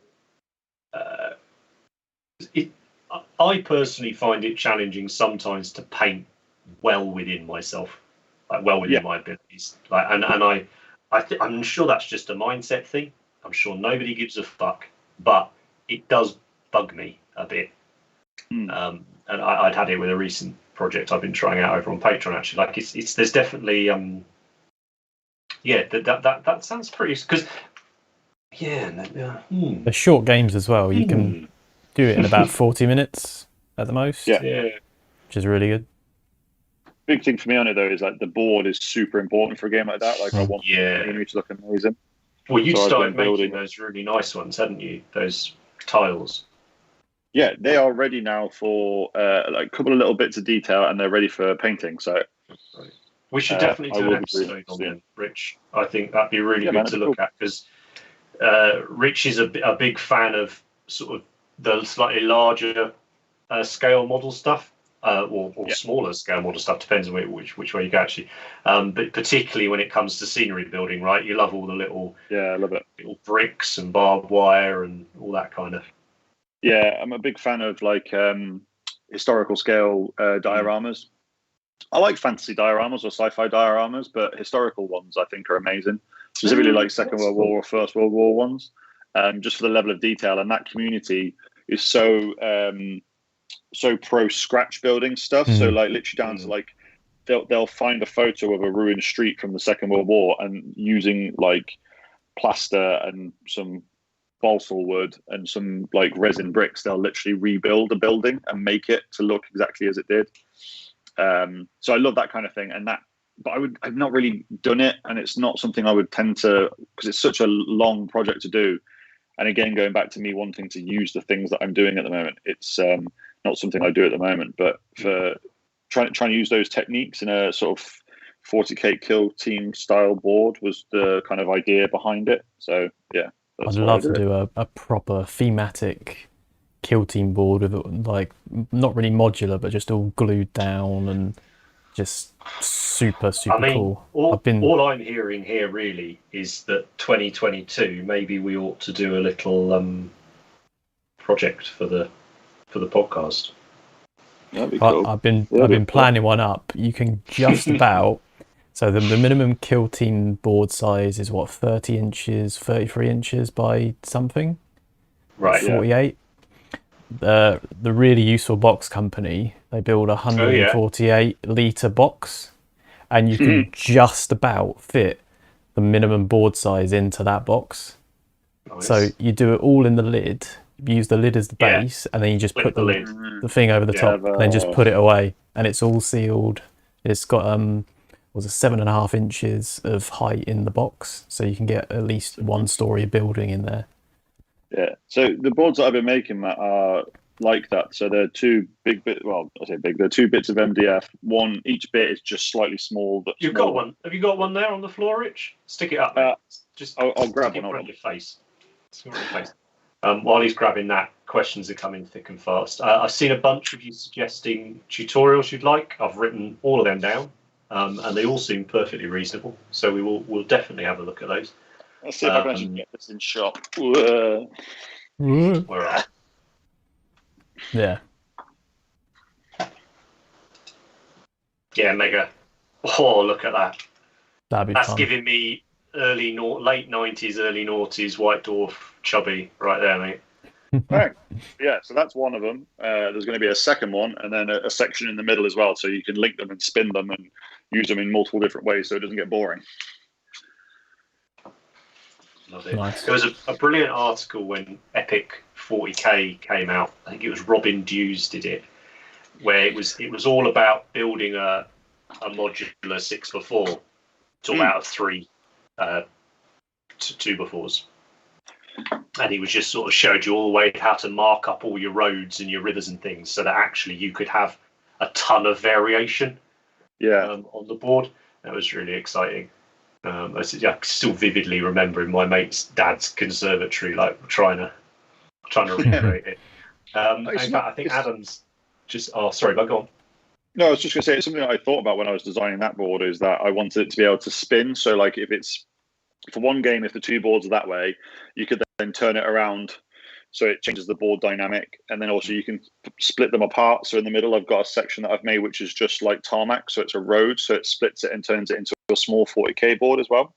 I personally find it challenging sometimes to paint well within myself, like well within my abilities. Like, I'm sure that's just a mindset thing. I'm sure nobody gives a fuck, but it does bug me a bit. And I'd had it with a recent project I've been trying out over on Patreon. Actually, like there's definitely that sounds pretty because They're short games as well. You can do it in about 40 minutes at the most. Yeah, which is really good. Big thing for me on it though is like the board is super important for a game like that. Like I want the to look amazing. Well, you started making those really nice ones, hadn't you? Those tiles. Yeah, they are ready now for like a couple of little bits of detail, and they're ready for painting. So we should definitely do an episode on them, Rich. I think that'd be really good to look at because Rich is a big fan of sort of the slightly larger scale model stuff, or smaller scale model stuff. Depends on which way you go, actually. But particularly when it comes to scenery building, right? You love all the little I love it. Little bricks and barbed wire and all that kind of. Yeah, I'm a big fan of like historical scale dioramas. I like fantasy dioramas or sci-fi dioramas, but historical ones I think are amazing. Specifically like Second World War or First World War ones, just for the level of detail. And that community is so pro scratch building stuff. So like literally down to like they'll find a photo of a ruined street from the Second World War and using like plaster and some balsa wood and some like resin bricks, they'll literally rebuild a building and make it to look exactly as it did. So I love that kind of thing, but I've not really done it, and it's not something I would tend to, because it's such a long project to do. And again, going back to me wanting to use the things that I'm doing at the moment, it's not something I do at the moment. But for trying to use those techniques in a sort of 40k kill team style board was the kind of idea behind it. So yeah. I'd love to do a proper thematic kill team board with like not really modular, but just all glued down and just super cool. All I'm hearing here really is that 2022 maybe we ought to do a little project for the podcast. That'd be cool. I've been planning one up. You can just about. So the minimum kill team board size is what, 30 inches, 33 inches by something? Right. 48. The really useful box company, they build a 148 litre box, and you can just about fit the minimum board size into that box. Nice. So you do it all in the lid, you use the lid as the base, and then you just put the thing over the top, and then just put it away, and it's all sealed. It's got 7.5 inches of height in the box, so you can get at least one story building in there. Yeah, so the boards that I've been making are like that. So they're two big bits. Well, I say big. They're 2 bits of MDF. Each bit is just slightly small. You've got one. Have you got one there on the floor, Rich? Stick it up. Just I'll grab one on your face. While he's grabbing that, questions are coming thick and fast. I've seen a bunch of you suggesting tutorials you'd like. I've written all of them down. And they all seem perfectly reasonable, so we'll definitely have a look at those. Let's see if I can actually get this in shot. Where are Yeah. Yeah, mega. Oh, look at that. That's fun. giving me late 90s, early noughties White Dwarf chubby right there, mate. Right. Yeah, so that's one of them. There's going to be a second one, and then a section in the middle as well, so you can link them and spin them and use them in multiple different ways, so it doesn't get boring. Love it. Nice. There was a brilliant article when Epic 40k came out. I think it was Robin Dews did it, where it was all about building a modular 6x4 to out of 3 2x4s. and he was just sort of showed you all the way how to mark up all your roads and your rivers and things, so that actually you could have a ton of variation on the board. That was really exciting. I still vividly remembering my mate's dad's conservatory, like trying to recreate it. In fact, I think Adam's just. Oh, sorry, but go on. No, I was just going to say, it's something that I thought about when I was designing that board, is that I wanted it to be able to spin. So, like, if it's for one game, if the two boards are that way, you could then turn it around so it changes the board dynamic, and then also you can split them apart. So in the middle, I've got a section that I've made which is just like tarmac, so it's a road, so it splits it and turns it into a small 40k board as well.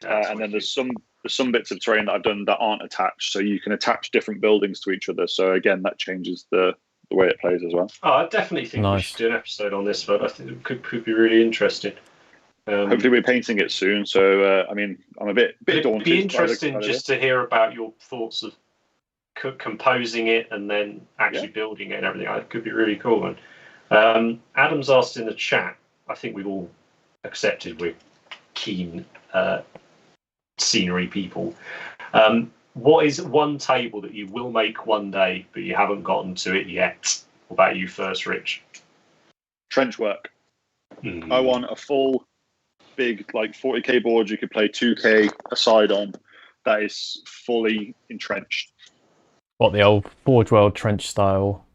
And then there's some bits of terrain that I've done that aren't attached, so you can attach different buildings to each other. So again, that changes the way it plays as well. Oh, I definitely think we should do an episode on this, but I think it could be really interesting. Hopefully we're painting it soon, so I mean, I'm a bit daunted. It'd be interesting just to hear about your thoughts of composing it and then actually building it and everything. It could be really cool. And Adam's asked in the chat, I think we've all accepted we're keen scenery people. What is one table that you will make one day but you haven't gotten to it yet? What about you first, Rich? Trench work. I want a full big, like 40k board you could play 2k aside on, that is fully entrenched. What, the old Forge World trench style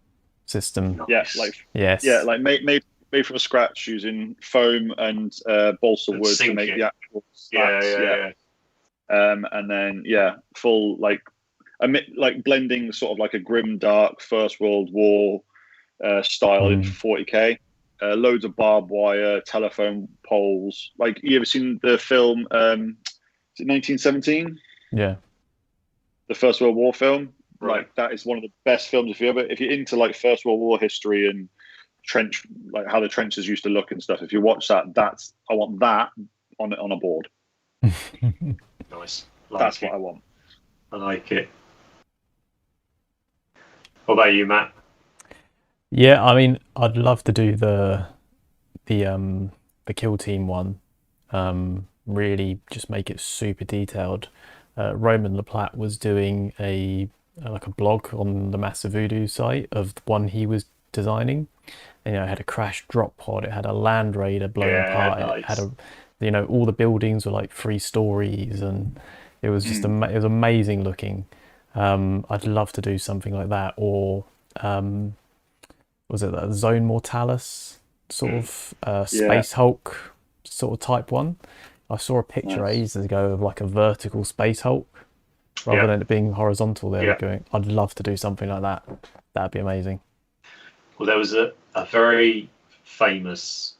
system? Yes, yes, like made from scratch using foam and balsa wood to make the actual slats. And then full like blending sort of like a grim dark First World War style in 40k. Loads of barbed wire, telephone poles. Like, you ever seen the film? Is it 1917? Yeah, the First World War film. Right. Like, that is one of the best films if you're into like First World War history and trench, like how the trenches used to look and stuff. If you watch that, I want that on a board. Nice. That's what I want. I like it. What about you, Matt? Yeah, I mean, I'd love to do the kill team one. Really, just make it super detailed. Roman LaPlatte was doing a blog on the Massive Voodoo site of the one he was designing. And, it had a crash drop pod. It had a Land Raider blown apart. Nice. It had all the buildings were like 3 stories, and it was just it was amazing looking. I'd love to do something like that, or was it that Zone Mortalis sort of Space Hulk sort of type one? I saw a picture ages ago of like a vertical Space Hulk rather than it being horizontal. Going, I'd love to do something like that. That'd be amazing. Well, there was a very famous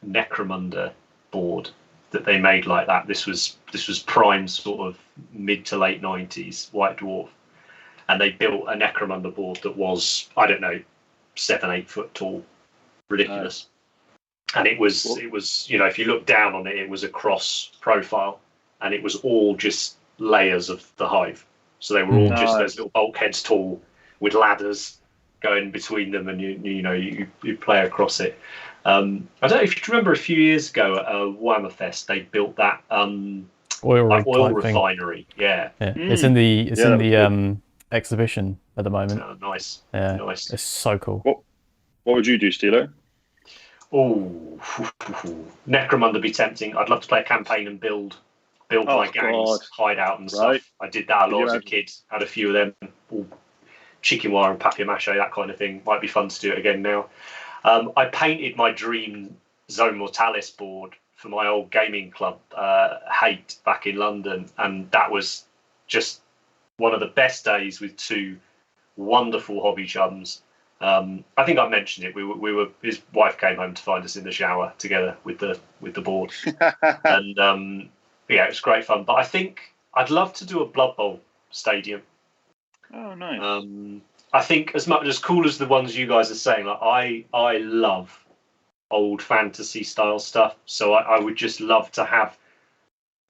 Necromunda board that they made like that. This was prime sort of mid to late 90s White Dwarf, and they built a Necromunda board that was, I don't know, 7-8 foot tall, ridiculous. And it was if you look down on it, it was a cross profile, and it was all just layers of the hive. So they were all just those little bulkheads tall with ladders going between them, and you play across it. I don't know if you remember a few years ago at Warhammer Fest, they built that oil refinery. Yeah. It's in the exhibition at the moment. Oh, nice. Yeah, nice. It's so cool. What would you do, Steelo? Oh, Necromunda be tempting. I'd love to play a campaign and build my gangs, hideout and stuff. I did that a lot as a kid. Had a few of them, all chicken wire and papier-mâché, that kind of thing. Might be fun to do it again now. I painted my dream Zone Mortalis board for my old gaming club, Hate, back in London, and that was just one of the best days with 2 wonderful hobby chums. I think I mentioned it. We were. His wife came home to find us in the shower together with the board, and it was great fun. But I think I'd love to do a Blood Bowl stadium. Oh, nice. I think as much as cool as the ones you guys are saying, like I love old fantasy style stuff. So I would just love to have.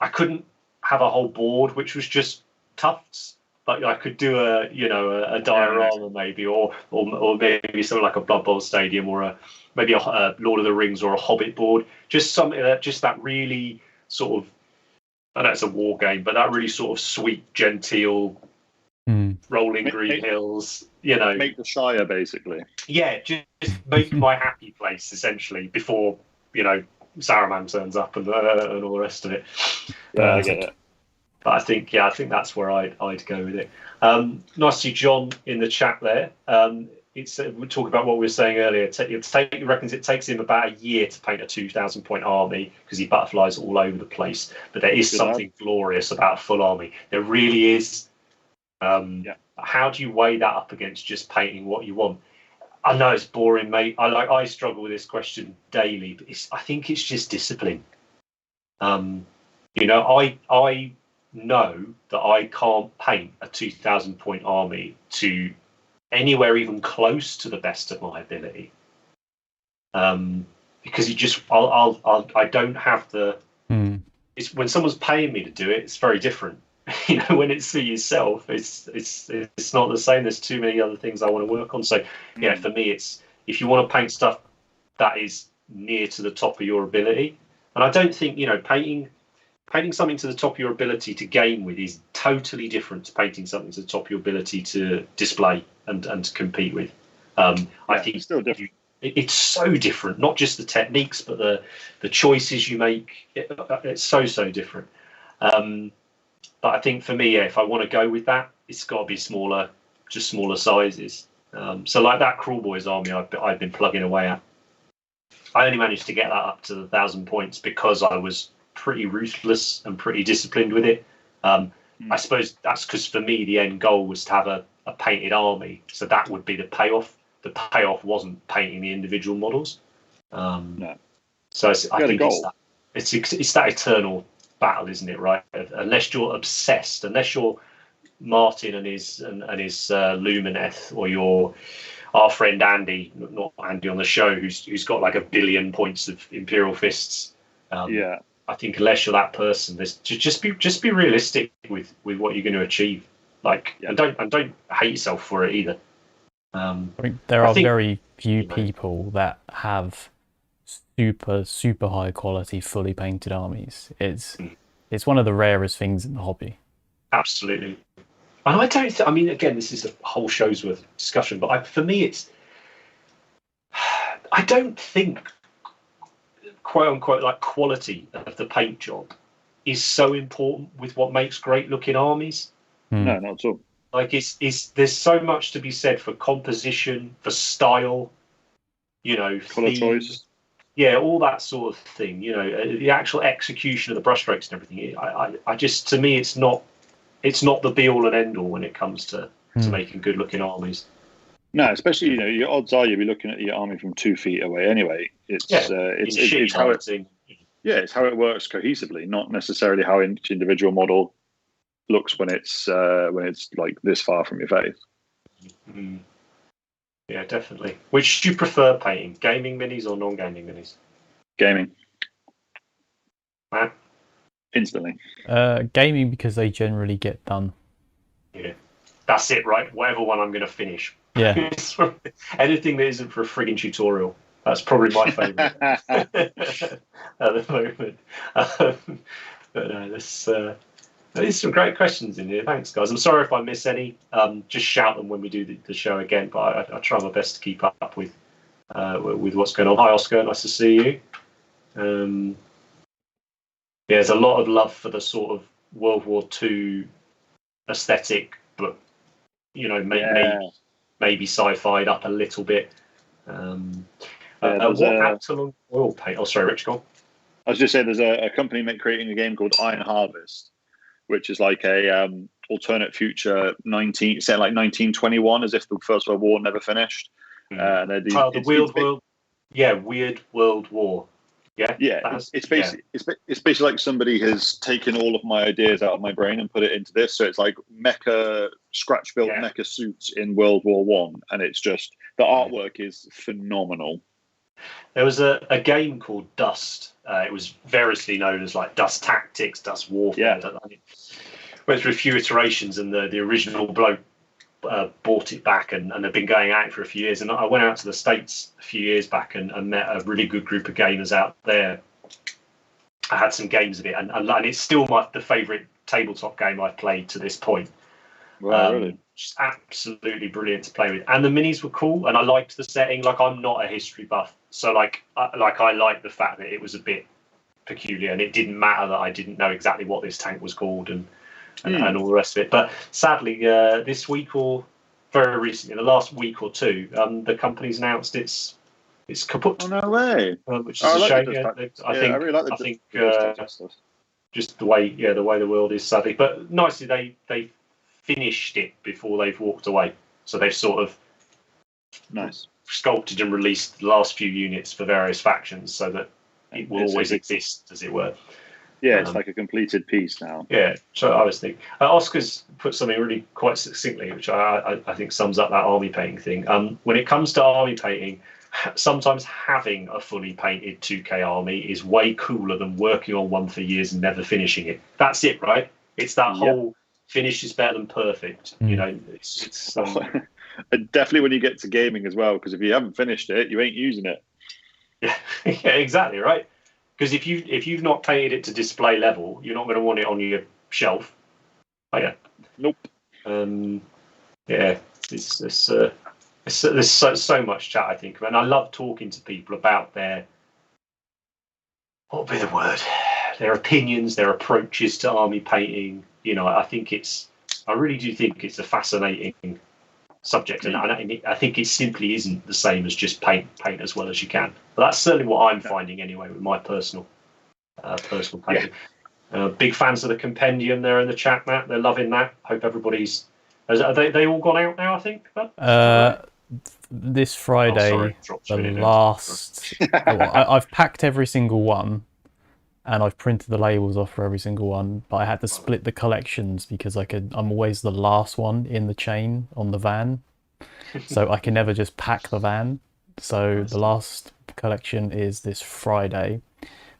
I couldn't have a whole board which was just tufts. But I could do a diorama maybe, or maybe something like a Blood Bowl stadium, or maybe a Lord of the Rings or a Hobbit board. Just something that really sort I know it's a war game, but that really sort of sweet, genteel, rolling green hills, make the Shire basically. Yeah, just make my happy place essentially before Saruman turns up and all the rest of it. Yeah, I get it. But I think that's where I'd go with it. Nice to see John in the chat there. We'll talk about what we were saying earlier. He reckons it takes him about a year to paint a 2,000 point army because he butterflies all over the place. But there is something glorious about a full army. There really is. How do you weigh that up against just painting what you want? I know it's boring, mate. I struggle with this question daily, but I think it's just discipline. I know that I can't paint a 2,000 point army to anywhere even close to the best of my ability, because I don't have the. It's when someone's paying me to do it, it's very different. When it's for yourself, it's not the same. There's too many other things I want to work on. So for me, it's if you want to paint stuff that is near to the top of your ability, and I don't think painting something to the top of your ability to game with is totally different to painting something to the top of your ability to display and to compete with. I think it's still different. It's so different, not just the techniques, but the choices you make. It's so different. But I think for me, if I want to go with that, it's got to be smaller sizes. So like that Cruel Boys army I've been plugging away at, I only managed to get that up to 1,000 points because I was pretty ruthless and pretty disciplined with it. I suppose that's because for me the end goal was to have a painted army, so that would be the payoff. The payoff wasn't painting the individual models. No. So I think it's that eternal battle, isn't it? Right? Unless you're obsessed, unless you're Martin and his Lumineth, or our friend Andy, not Andy on the show, who's got like 1 billion points of Imperial Fists. I think unless you're that person, there's just be realistic with what you're going to achieve. And don't hate yourself for it either. I think there are very few people that have super high quality fully painted armies. It's one of the rarest things in the hobby. Absolutely. And I don't I mean, again, this is a whole show's worth of discussion, but for me I don't think quote unquote like quality of the paint job is so important with what makes great looking armies. No, not at all. Like there's so much to be said for composition, for style, color choice. Yeah, all that sort of thing. The actual execution of the brushstrokes and everything. I just, to me, it's not the be all and end all when it comes to making good looking armies. No, especially your odds are you'll be looking at your army from 2 feet away anyway. It's how it's how it works cohesively, not necessarily how each individual model looks when it's like this far from your face. Yeah, definitely. Which do you prefer painting, gaming minis or non-gaming minis? Gaming. Matt? Instantly. Gaming, because they generally get done. Yeah, that's it, right? Whatever one I'm going to finish. Yeah. Anything that isn't for a frigging tutorial. That's probably my favourite at the moment. But no, there's some great questions in here. Thanks, guys. I'm sorry if I miss any. Just shout them when we do the show again. But I try my best to keep up with what's going on. Hi, Oscar. Nice to see you. There's a lot of love for the sort of World War II aesthetic, but maybe sci-fi'd up a little bit. What happened to oil paint? Oh, sorry, Rich, go on. I was just saying, there's a company creating a game called Iron Harvest, which is like a alternate future 1921, as if the First World War never finished. Weird World War. It's basically like somebody has taken all of my ideas out of my brain and put it into this. So it's like scratch built mecha suits in World War One, and it's just the artwork is phenomenal. There was a game called Dust. It was variously known as like Dust Tactics, Dust Warfare. Went through a few iterations, and the original bloke bought it back, and they've been going at it for a few years. And I went out to the States a few years back and met a really good group of gamers out there. I had some games of it, and it's still the favourite tabletop game I've played to this point. Wow, really? Just absolutely brilliant to play with, and the minis were cool, and I liked the setting. Like, I'm not a history buff, so I like the fact that it was a bit peculiar, and it didn't matter that I didn't know exactly what this tank was called and all the rest of it. But sadly, this week, or very recently, in the last week or two, the company's announced it's kaput. Oh, no way! Which is a shame. I really like the stuff. Just the way the world is, sadly. But nicely, they finished it before they've walked away. So they've sort of sculpted and released the last few units for various factions, so that it will always exist, as it were. Yeah, it's like a completed piece now. Yeah, so I was thinking. Oscar's put something really quite succinctly, which I think sums up that army painting thing. When it comes to army painting, sometimes having a fully painted 2K army is way cooler than working on one for years and never finishing it. That's it, right? It's that whole finish is better than perfect. You know, it's and definitely when you get to gaming as well, because if you haven't finished it, you ain't using it. Yeah, yeah, exactly, right. Because if you've not painted it to display level, you're not going to want it on your shelf. Oh yeah. Nope. Yeah, there's so much chat, I think, and I love talking to people about their, what would be the word, their opinions, their approaches to army painting. You know, I really do think it's a fascinating subject, and I think it simply isn't the same as just paint as well as you can. But that's certainly what I'm finding anyway with my personal painting. Big fans of the Compendium there in the chat, Matt. They're loving that. Hope everybody's. Are they all gone out now, I think? This Friday, the last. I've packed every single one, and I've printed the labels off for every single one. But I had to split the collections because I'm always the last one in the chain on the van, so I can never just pack the van. So the last collection is this Friday.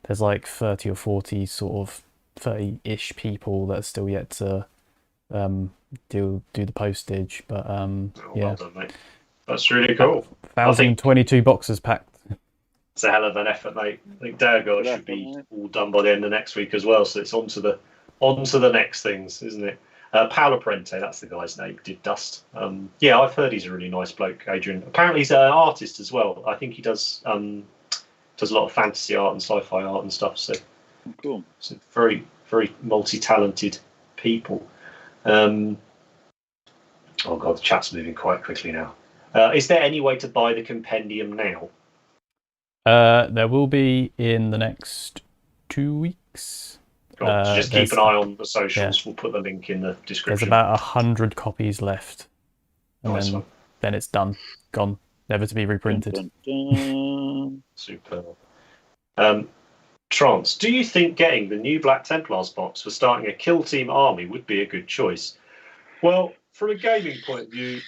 There's like 30 or 40 sort of 30-ish people that are still yet to do the postage, but well done, mate. That's really cool. 1,022 boxes packed. It's a hell of an effort, mate. I think Dago should be all done by the end of next week as well, so it's on to the next things, isn't it? Paolo Parente, that's the guy's name, did Dust. Yeah, I've heard he's a really nice bloke, Adrian. Apparently he's an artist as well. I think he does a lot of fantasy art and sci-fi art and stuff, so cool. So very, very multi-talented people. Oh god, the chat's moving quite quickly now. Is there any way to buy the Compendium now? There will be in the next 2 weeks. Cool. So just keep an eye on the socials. We'll put the link in the description. There's about 100 copies left, and then it's done, gone, never to be reprinted. Dun, dun, dun. Super. Trance, do you think getting the new Black Templars box for starting a kill team army would be a good choice? Well, from a gaming point of view,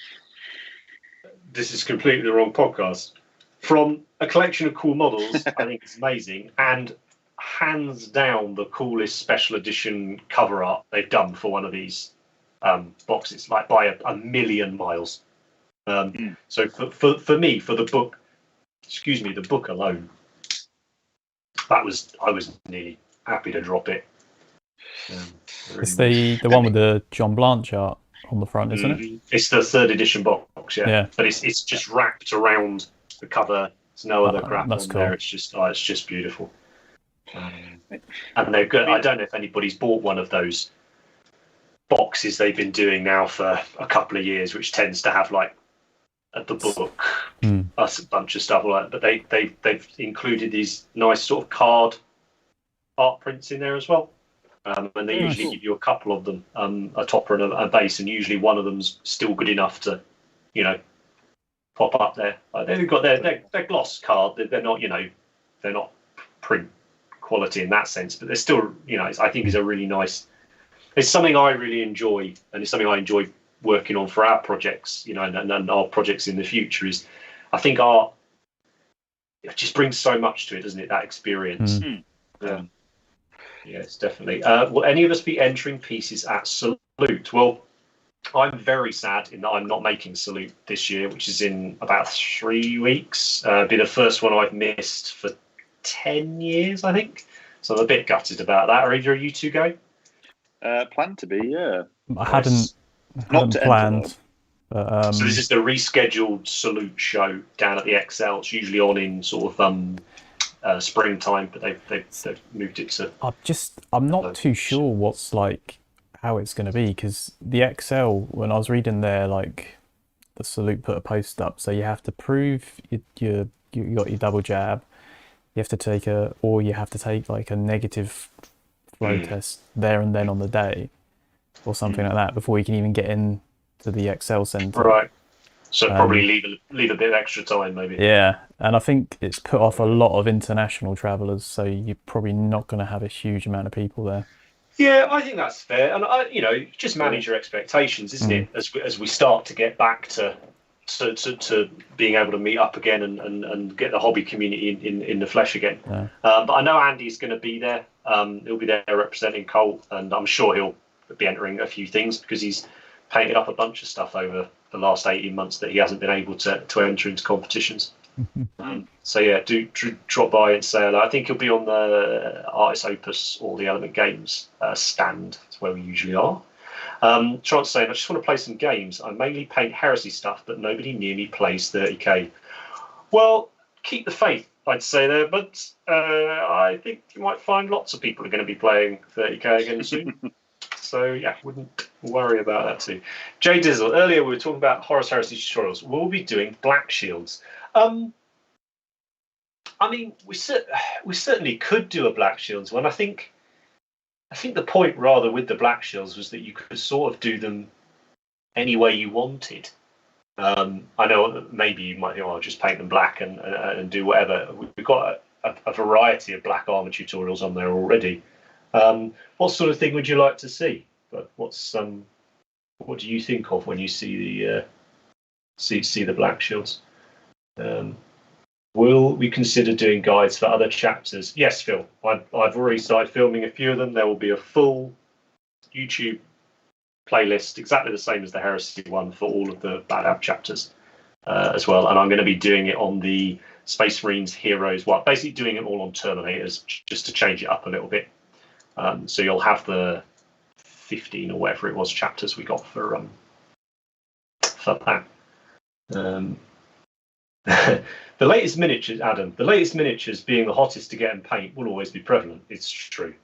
this is completely the wrong podcast. From a collection of cool models, I think it's amazing, and hands down the coolest special edition cover art they've done for one of these boxes, like by a million miles. So for me, for the book, the book alone, I was nearly happy to drop it. It's the one with the John Blanche art on the front, isn't it? It's the 3rd edition box, yeah. But it's just wrapped around the cover. There's no other crap on there. It's just beautiful. And they're good. I don't know if anybody's bought one of those boxes they've been doing now for a couple of years, which tends to have like at the book a bunch of stuff like that. But they've included these nice sort of card art prints in there as well. And they usually give you a couple of them, a topper and a base, and usually one of them's still good enough to, pop up there. They've got their gloss card. They're not, they're not print quality in that sense, but they're still, I think is a really nice. It's something I really enjoy, and it's something I enjoy working on for our projects, and our projects in the future. Is I think art it just brings so much to it, doesn't it? That experience. Yes, definitely. Will any of us be entering pieces at Salute? Well, I'm very sad in that I'm not making Salute this year, which is in about 3 weeks. Be the first one I've missed for 10 years, I think. So I'm a bit gutted about that. Are either of you two going? Plan to be, yeah. I hadn't Not to planned. enter, So this is the rescheduled Salute show down at the XL. It's usually on in sort of springtime, but they've moved it to. I'm not too sure what's how it's going to be, because the XL, when I was reading there, the Salute put a post up, so you have to prove you got your double jab. You have to take a negative flow test there and then on the day, or something like that, before you can even get in to the XL centre. Right. So probably leave a bit of extra time, maybe. Yeah, and I think it's put off a lot of international travellers, so you're probably not going to have a huge amount of people there. Yeah, I think that's fair, and just manage your expectations, isn't it? As we start to get back to being able to meet up again and get the hobby community in the flesh again. Yeah. But I know Andy's going to be there. He'll be there representing Colt, and I'm sure he'll be entering a few things because he's painted up a bunch of stuff over the last 18 months that he hasn't been able to enter into competitions. So yeah, do drop by and say hello. I think he'll be on the Artist Opus or the Element Games stand. That's where we usually are. Trant's saying, I just want to play some games. I mainly paint Heresy stuff, but nobody near me plays 30k. Well, keep the faith, I'd say there, but I think you might find lots of people are going to be playing 30k again soon. So yeah, wouldn't worry about that too. Jay Dizzle, earlier we were talking about Horus Heresy tutorials. We'll be doing Black Shields. I mean, we certainly could do a Black Shields one. I think the point rather with the Black Shields was that you could sort of do them any way you wanted. I know maybe you might think, oh, I'll just paint them black and do whatever. We've got a variety of black armor tutorials on there already. What sort of thing would you like to see? But what do you think of when you see the Black Shields? Will we consider doing guides for other chapters? Yes, Phil. I've already started filming a few of them. There will be a full YouTube playlist, exactly the same as the Heresy one, for all of the Bad Ab chapters as well. And I'm going to be doing it on the Space Marines Heroes. Well, basically doing it all on Terminators, just to change it up a little bit. So you'll have the 15 or whatever it was chapters we got for that. The latest miniatures, Adam. The latest miniatures being the hottest to get and paint will always be prevalent. It's true.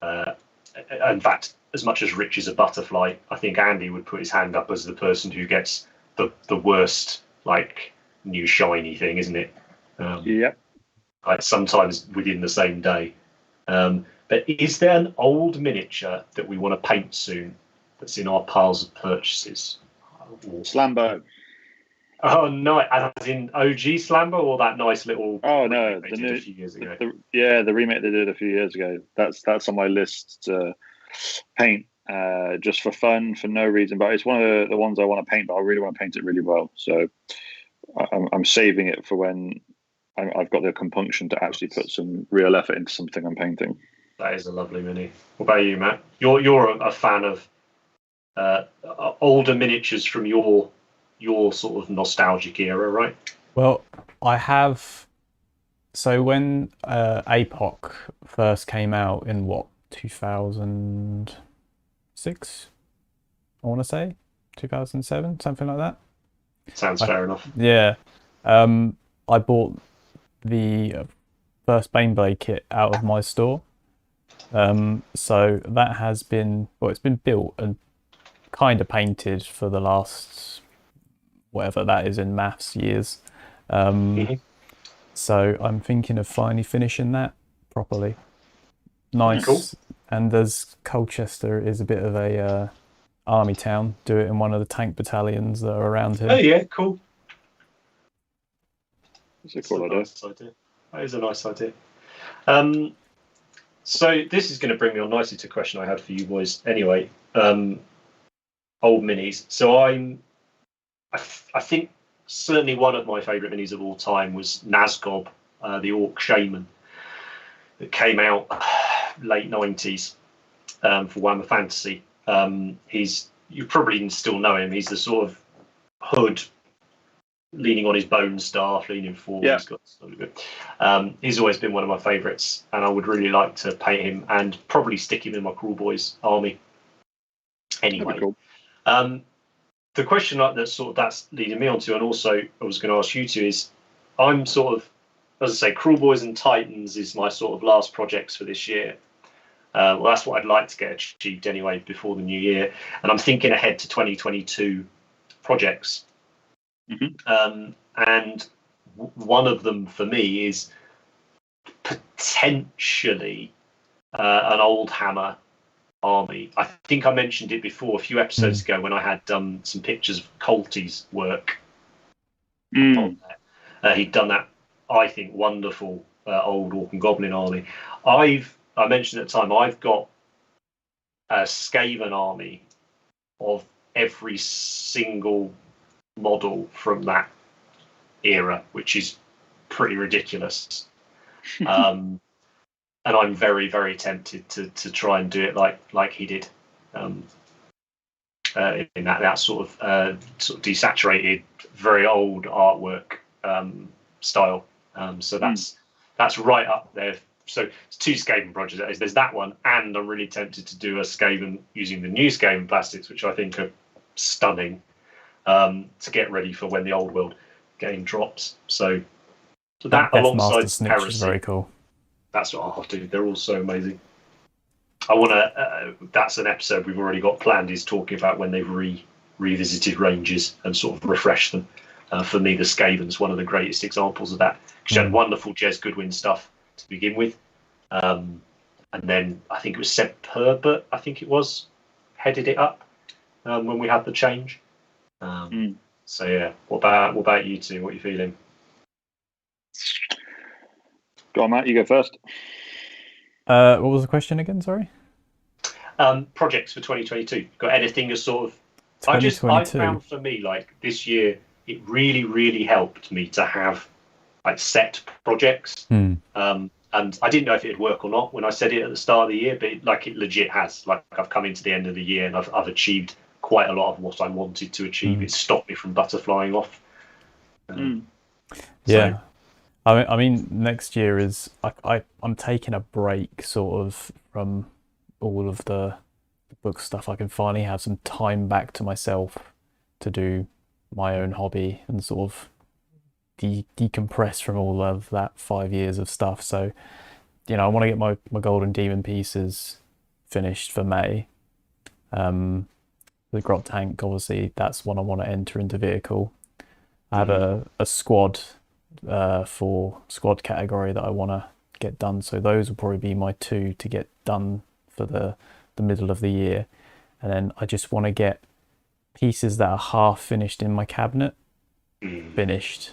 In fact, as much as Rich is a butterfly, I think Andy would put his hand up as the person who gets the worst, new shiny thing, isn't it? Yep. Sometimes within the same day. But is there an old miniature that we want to paint soon that's in our piles of purchases? Slambo. Oh no! As in OG Slambo, or that nice little? Oh no, the new, a few years ago. The remake they did a few years ago. That's on my list to paint, just for fun, for no reason. But it's one of the ones I want to paint. But I really want to paint it really well. So I'm saving it for when I've got the compunction to actually put some real effort into something I'm painting. That is a lovely mini. What about you, Matt? You're a fan of older miniatures from your sort of nostalgic era, right? Well, I have. So when APOC first came out in 2006, I want to say 2007, something like that. Sounds fair enough. Yeah, I bought the first Baneblade kit out of my store. So that has been, it's been built and kind of painted for the last, whatever that is in maths, years. So I'm thinking of finally finishing that properly. Nice. Cool. And as Colchester is a bit of a army town, do it in one of the tank battalions that are around here. Oh yeah, cool. It's a cool idea. Nice idea. That is a nice idea. So this is going to bring me on nicely to a question I had for you boys. Anyway, old minis. So I think certainly one of my favourite minis of all time was Nazgob, the Orc Shaman, that came out late 90s for Warhammer Fantasy. You probably still know him. He's the sort of hood leaning on his bone staff, leaning forward. Yeah. He's got something good. He's always been one of my favourites, and I would really like to paint him and probably stick him in my Cruel Boys army. Anyway, Cool. The question that's leading me on to, and also I was going to ask you to, is I'm sort of, as I say, Cruel Boys and Titans is my sort of last projects for this year. Well, that's what I'd like to get achieved anyway before the new year, and I'm thinking ahead to 2022 projects. Mm-hmm. And one of them for me is potentially an old hammer army. I think I mentioned it before a few episodes ago when I had some pictures of Colty's work on there. He'd done that, I think, wonderful old Orc and Goblin army. I mentioned at the time, I've got a Skaven army of every single model from that era, which is pretty ridiculous. And I'm very, very tempted to try and do it like he did, in that sort of desaturated, very old artwork style. So that's right up there. So it's 2 Skaven projects. There's that one, and I'm really tempted to do a Skaven using the new Skaven plastics, which I think are stunning, to get ready for when the Old World game drops. So that alongside Snitch Heresy, is very cool. That's what I'll do. They're all so amazing. I want to. That's an episode we've already got planned. Is talking about when they've revisited ranges and sort of refreshed them. For me, the Skaven's one of the greatest examples of that. She had wonderful Jez Goodwin stuff to begin with, and then I think it was Seb Herbert. I think it was headed it up when we had the change. So yeah, what about you two? What are you feeling? Go on, Matt. You go first. What was the question again? Sorry. Projects for 2022. Got anything to sort of? I found for me, like this year, it really, really helped me to have like set projects. And I didn't know if it'd work or not when I said it at the start of the year, but it legit has. Like I've come into the end of the year and I've achieved quite a lot of what I wanted to achieve. It stopped me from butterflying off. Yeah. I mean, next year is I'm taking a break sort of from all of the book stuff. I can finally have some time back to myself to do my own hobby and sort of decompress from all of that 5 years of stuff. So, I want to get my Golden Demon pieces finished for May. The Grot Tank, obviously, that's one I want to enter into vehicle. I have a squad for squad category that I want to get done, so those will probably be my 2 to get done for the middle of the year. And then I just want to get pieces that are half finished in my cabinet finished.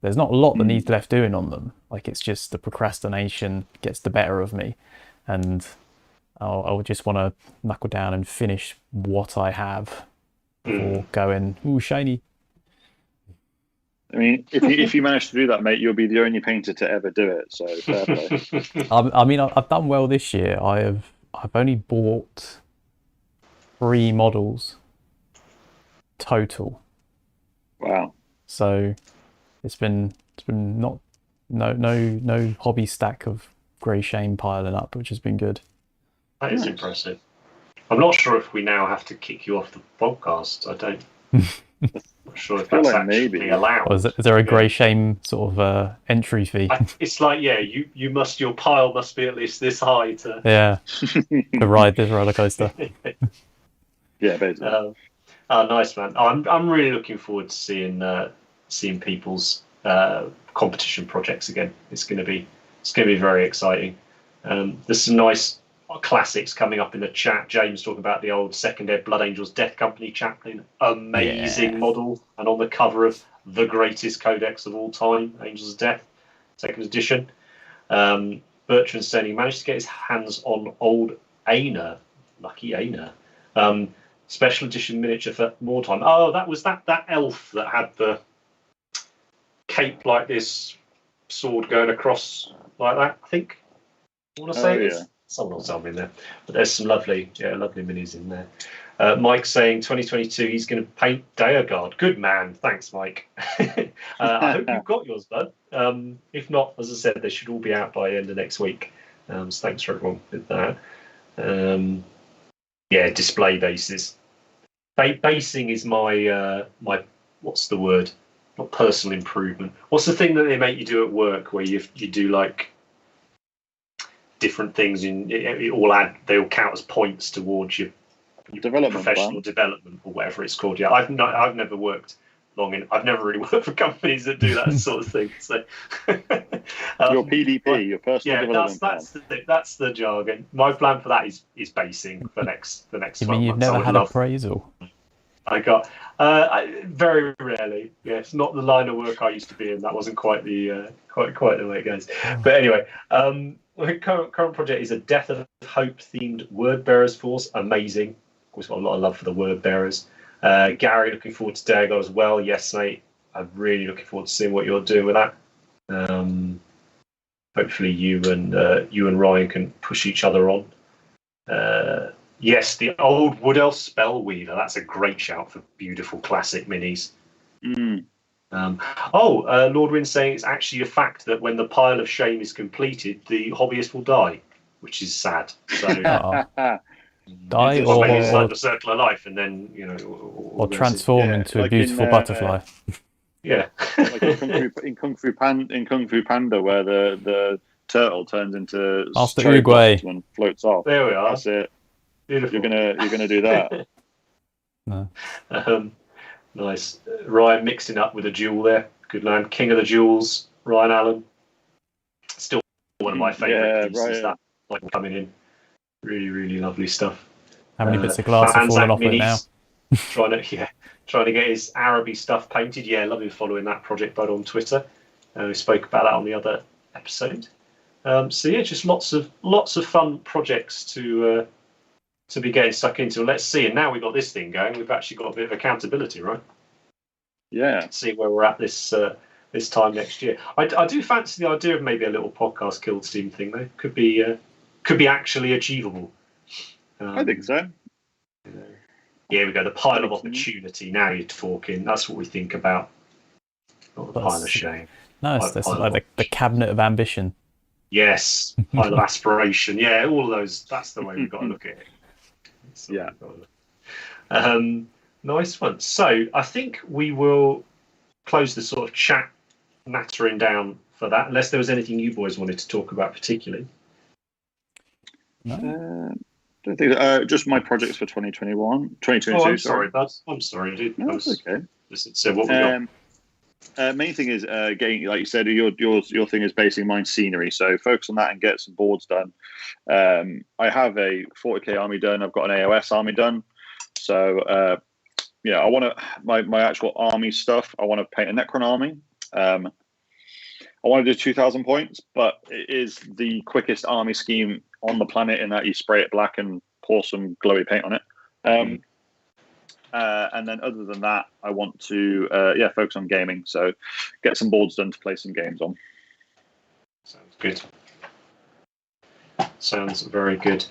There's not a lot that needs left doing on them, like it's just the procrastination gets the better of me, and I'll just want to knuckle down and finish what I have before going, ooh, shiny. I mean, if you manage to do that, mate, you'll be the only painter to ever do it. So fair play. I mean, I've done well this year. I've only bought 3 models total. Wow. So it's been not no hobby stack of grey shame piling up, which has been good. That is impressive. I'm not sure if we now have to kick you off the podcast. I don't. Not sure if that's actually allowed. Or is there a grey shame sort of entry fee? It's like, your pile must be at least this high to to ride this roller coaster. Yeah, basically. Nice, man. I'm really looking forward to seeing people's competition projects again. It's going to be very exciting. There's some nice classics coming up in the chat. James talking about the old Second Ed Blood Angels Death Company chaplain, amazing model, and on the cover of the greatest codex of all time, Angels of Death, second edition. Bertrand saying he managed to get his hands on old Aina, lucky Aina, special edition miniature for Wartime. Oh, that was that elf that had the cape like this, sword going across like that. I think I want to say it is. Someone will tell me in there. But there's some lovely minis in there. Mike's saying 2022 he's going to paint Daeguard. Good man. Thanks, Mike. I hope you've got yours, bud. If not, as I said, they should all be out by the end of next week. So thanks for everyone with that. Display bases. Basing is my what's the word? Not personal improvement. What's the thing that they make you do at work where you do like different things they all count as points towards your professional development or whatever it's called. Yeah, I've never worked long in. I've never really worked for companies that do that sort of thing. So your PDP, your personal development. That's the jargon. My plan for that is basing for next. You mean you've never had appraisal? I got very rarely. Yeah, it's not the line of work I used to be in. That wasn't quite the quite the way it goes. But anyway, the current project is a Death of Hope themed word bearers force. Amazing. Of course, got a lot of love for the word bearers. Gary, looking forward to Daeguard as well. Yes, mate. I'm really looking forward to seeing what you're doing with that. Hopefully, you and Ryan can push each other on. Yes, the old Wood Elf Spellweaver. That's a great shout for beautiful classic minis. Lord Wynn saying it's actually a fact that when the pile of shame is completed, the hobbyist will die, which is sad. So die it's like the circle of life, and then or transform into a beautiful butterfly. Yeah, like in Kung Fu Panda, where the turtle turns into Master Uguay and floats off. There we are. That's it. Beautiful. You're gonna do that. No. Nice. Ryan mixing up with a duel there. Good land. King of the Jewels, Ryan Allen. Still one of my favourite pieces. That like coming in. Really, really lovely stuff. How many bits of glass have fallen off it now? trying to get his Araby stuff painted. Yeah, love him following that project bud on Twitter. We spoke about that on the other episode. Just lots of fun projects to be getting stuck into. Let's see. And now we've got this thing going. We've actually got a bit of accountability, right? Yeah. Let's see where we're at this time next year. I do fancy the idea of maybe a little podcast kill team thing though. Could be actually achievable. I think so. Here we go. The pile of opportunity. Now you're talking. That's what we think about. Not the pile of shame. No, it's like the cabinet of ambition. Yes, pile of aspiration. Yeah, all of those. That's the way we've got to look at it. Yeah. Nice one. So I think we will close the sort of chat nattering down for that, unless there was anything you boys wanted to talk about particularly. No. Don't think just my projects for 2021, 2022. Oh, I'm sorry, bud. I'm sorry, dude. No, that's okay. So what we got? Main thing is getting, like you said, your thing is basically mine scenery. So focus on that and get some boards done. I have a 40k army done. I've got an AOS army done. So I want to my actual army stuff. I want to paint a Necron army. I want to do 2,000 points, but it is the quickest army scheme on the planet in that you spray it black and pour some glowy paint on it. And then other than that, I want to focus on gaming. So get some boards done to play some games on. Sounds good. Sounds very good.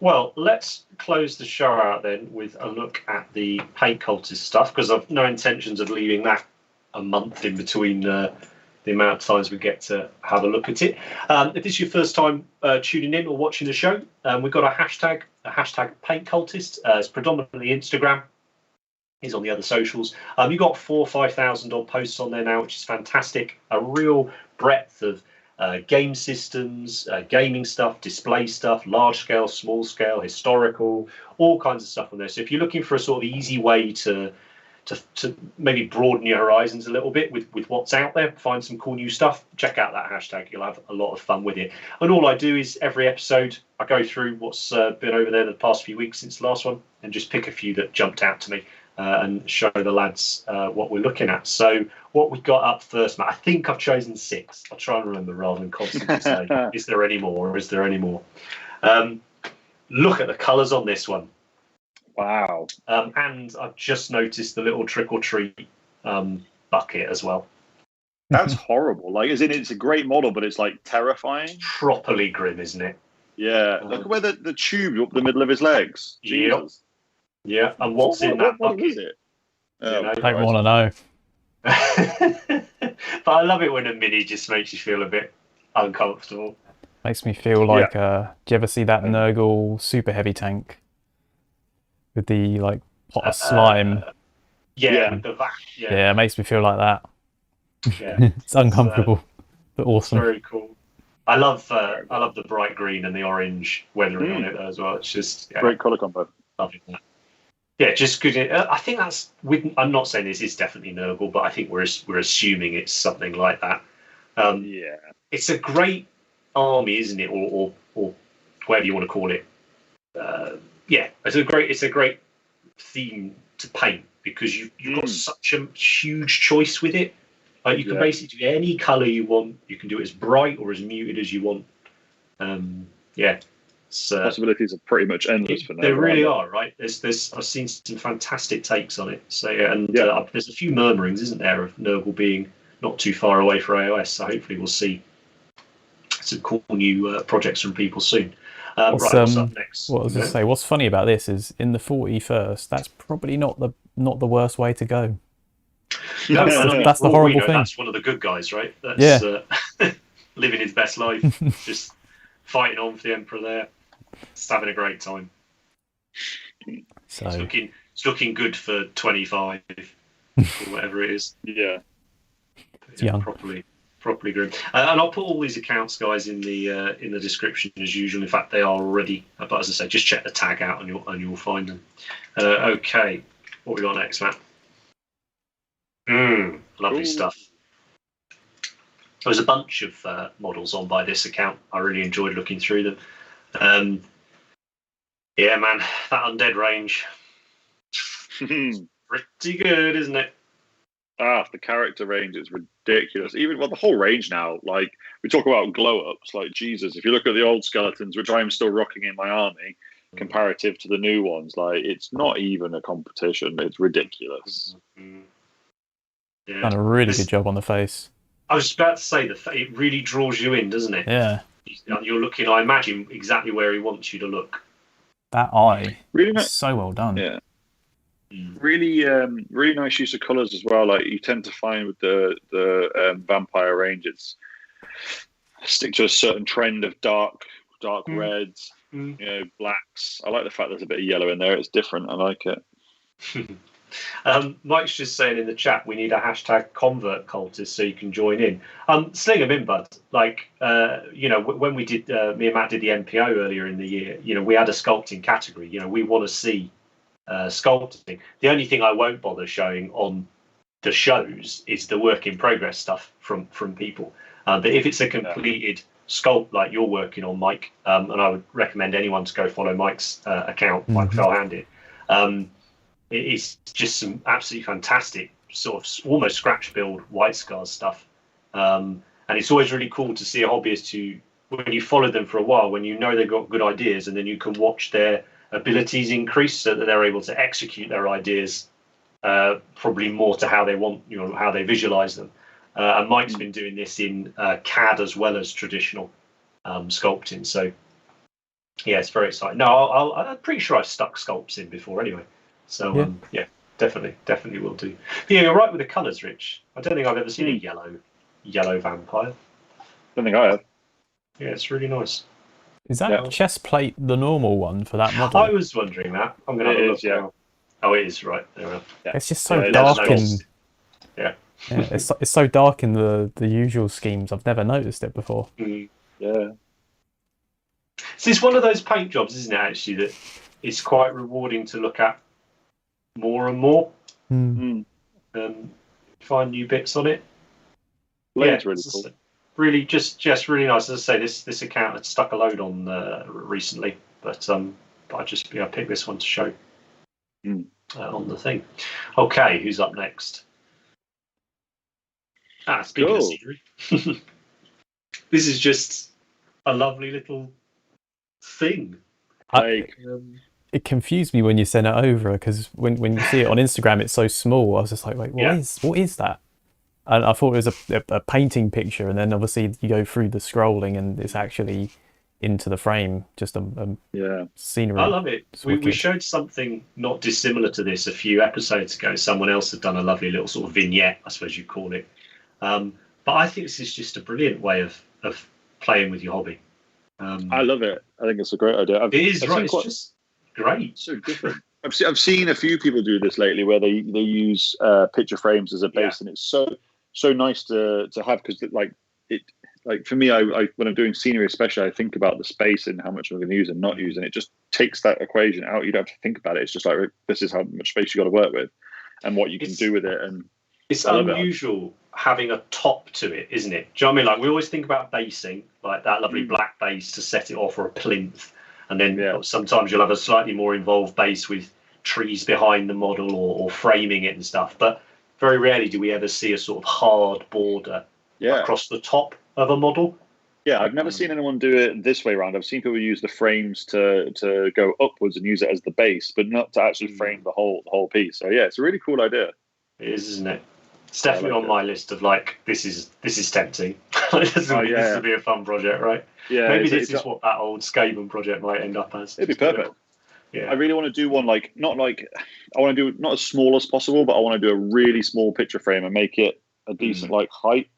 Well, let's close the show out then with a look at the paint cultist stuff, because I've no intentions of leaving that a month in between the amount of times we get to have a look at it. If this is your first time tuning in or watching the show, we've got a hashtag paint cultist. It's predominantly Instagram. Is on the other socials. You've got 4,000 or 5,000 odd posts on there now, which is fantastic. A real breadth of game systems, gaming stuff, display stuff, large scale, small scale, historical, all kinds of stuff on there. So if you're looking for a sort of easy way to maybe broaden your horizons a little bit with what's out there, find some cool new stuff, check out that hashtag. You'll have a lot of fun with it. And all I do is every episode I go through what's been over there the past few weeks since the last one and just pick a few that jumped out to me and show the lads what we're looking at. So what we got up first, Matt, I think I've chosen 6. I'll try and remember rather than constantly say, is there any more or is there any more? Look at the colours on this one. Wow. And I've just noticed the little trick or treat bucket as well. That's horrible. Like, as in, it's a great model, but it's like terrifying. Properly grim, isn't it? Yeah, look at where the tube up the middle of his legs. Yep. Jesus. Yeah, and what's in that What bucket? is it? Oh, know, I don't want to know. But I love it when a mini just makes you feel a bit uncomfortable. Makes me feel like, do you ever see that Nurgle super heavy tank with the like pot of slime? Yeah, with the vac. Yeah, it makes me feel like that. Yeah, it's uncomfortable, but awesome. It's very cool. I love the bright green and the orange weathering on it though, as well. It's just great color combo. Loving that. Yeah, just good. I think that's with. I'm not saying this is definitely Nurgle, but I think we're assuming it's something like that. It's a great army, isn't it, or whatever you want to call it. It's a great theme to paint because you've got such a huge choice with it. Like you can basically do any color you want. You can do it as bright or as muted as you want. Possibilities are pretty much endless for now. They really are, right? There's I've seen some fantastic takes on it. So there's a few murmurings, isn't there, of Nurgle being not too far away for AOS. So hopefully we'll see some cool new projects from people soon. What's up next? What I was going to say, what's funny about this is in the 41st, that's probably not the worst way to go. No, that's the horrible thing. That's one of the good guys, right? That's living his best life, just fighting on for the Emperor there. Just having a great time. So it's looking good for 25 or whatever it is. Yeah, it's young. Properly grim. And I'll put all these accounts, guys, in the description as usual. In fact, they are already. But as I say, just check the tag out and you'll find them. Okay, what we got next, Matt? Lovely stuff. There was a bunch of models on by this account. I really enjoyed looking through them. Yeah, man, that undead range, pretty good, isn't it? The character range is ridiculous. Even the whole range now. Like we talk about glow ups, like Jesus. If you look at the old skeletons, which I am still rocking in my army, comparative to the new ones, like it's not even a competition. It's ridiculous. Yeah. Done a really good job on the face. I was about to say it really draws you in, doesn't it? Yeah. You're looking, I imagine, exactly where he wants you to look. That eye, really nice. So well done. Yeah. Really, really nice use of colours as well. Like you tend to find with the vampire range, it's stick to a certain trend of dark reds, blacks. I like the fact there's a bit of yellow in there. It's different. I like it. Mike's just saying in the chat we need a hashtag convert cultist so you can join in. Sling them in, bud. Like when we did me and Matt did the MPO earlier in the year, we had a sculpting category. We want to see sculpting. The only thing I won't bother showing on the shows is the work in progress stuff from people. But if it's a completed sculpt like you're working on, Mike, and I would recommend anyone to go follow Mike's account, Mike Fellhanded. It's just some absolutely fantastic sort of almost scratch build White Scars stuff. And it's always really cool to see a hobbyist when you follow them for a while, when you know they've got good ideas, and then you can watch their abilities increase so that they're able to execute their ideas probably more to how they want, how they visualize them. And Mike's been doing this in CAD as well as traditional sculpting. So, yeah, it's very exciting. No, I'm pretty sure I've stuck sculpts in before anyway. So definitely will do. But yeah, you're right with the colours, Rich. I don't think I've ever seen a yellow vampire. Don't think I have. Yeah, it's really nice. Is that chest plate the normal one for that model? I was wondering that. I'm going to have a look. Yeah. Oh, it is right. Yeah. It's just so dark it's so dark in the usual schemes. I've never noticed it before. Yeah. So it's one of those paint jobs, isn't it? Actually, that it's quite rewarding to look at more and more. Find new bits on it. It's really cool. Really, just really nice. As I say, this account had stuck a load on recently, but I just picked this one to show on the thing. Okay, who's up next? Speaking of scenery, this is just a lovely little thing. It confused me when you sent it over because when you see it on Instagram, it's so small. I was just like, wait, what is that? And I thought it was a painting picture, and then obviously you go through the scrolling, and it's actually into the frame. Just scenery. I love it. We showed something not dissimilar to this a few episodes ago. Someone else had done a lovely little sort of vignette, I suppose you'd call it. But I think this is just a brilliant way of playing with your hobby. I love it. I think it's a great idea. It is, right? It's just great. So different. I've seen a few people do this lately where they use picture frames as a base, and it's so nice to have, because like for me, I when I'm doing scenery especially, I think about the space and how much I'm going to use and not use, and it just takes that equation out. You don't have to think about it. It's just like, this is how much space you got to work with and what you can do with it. And it's unusual having a top to it, isn't it? Do you know what I mean? Like, we always think about basing, like that lovely black base to set it off, or a plinth, and then sometimes you'll have a slightly more involved base with trees behind the model or framing it and stuff. But very rarely do we ever see a sort of hard border across the top of a model. Yeah, I've never seen anyone do it this way around. I've seen people use the frames to go upwards and use it as the base, but not to actually frame the whole piece. So yeah, it's a really cool idea. It is, isn't it? It's definitely on my list of like, this is tempting. This would be a fun project, right? Yeah, maybe this is what that old Skaven project might end up as. It'd be perfect. Yeah, I really want to do one I want to do not as small as possible, but I want to do a really small picture frame and make it a decent height,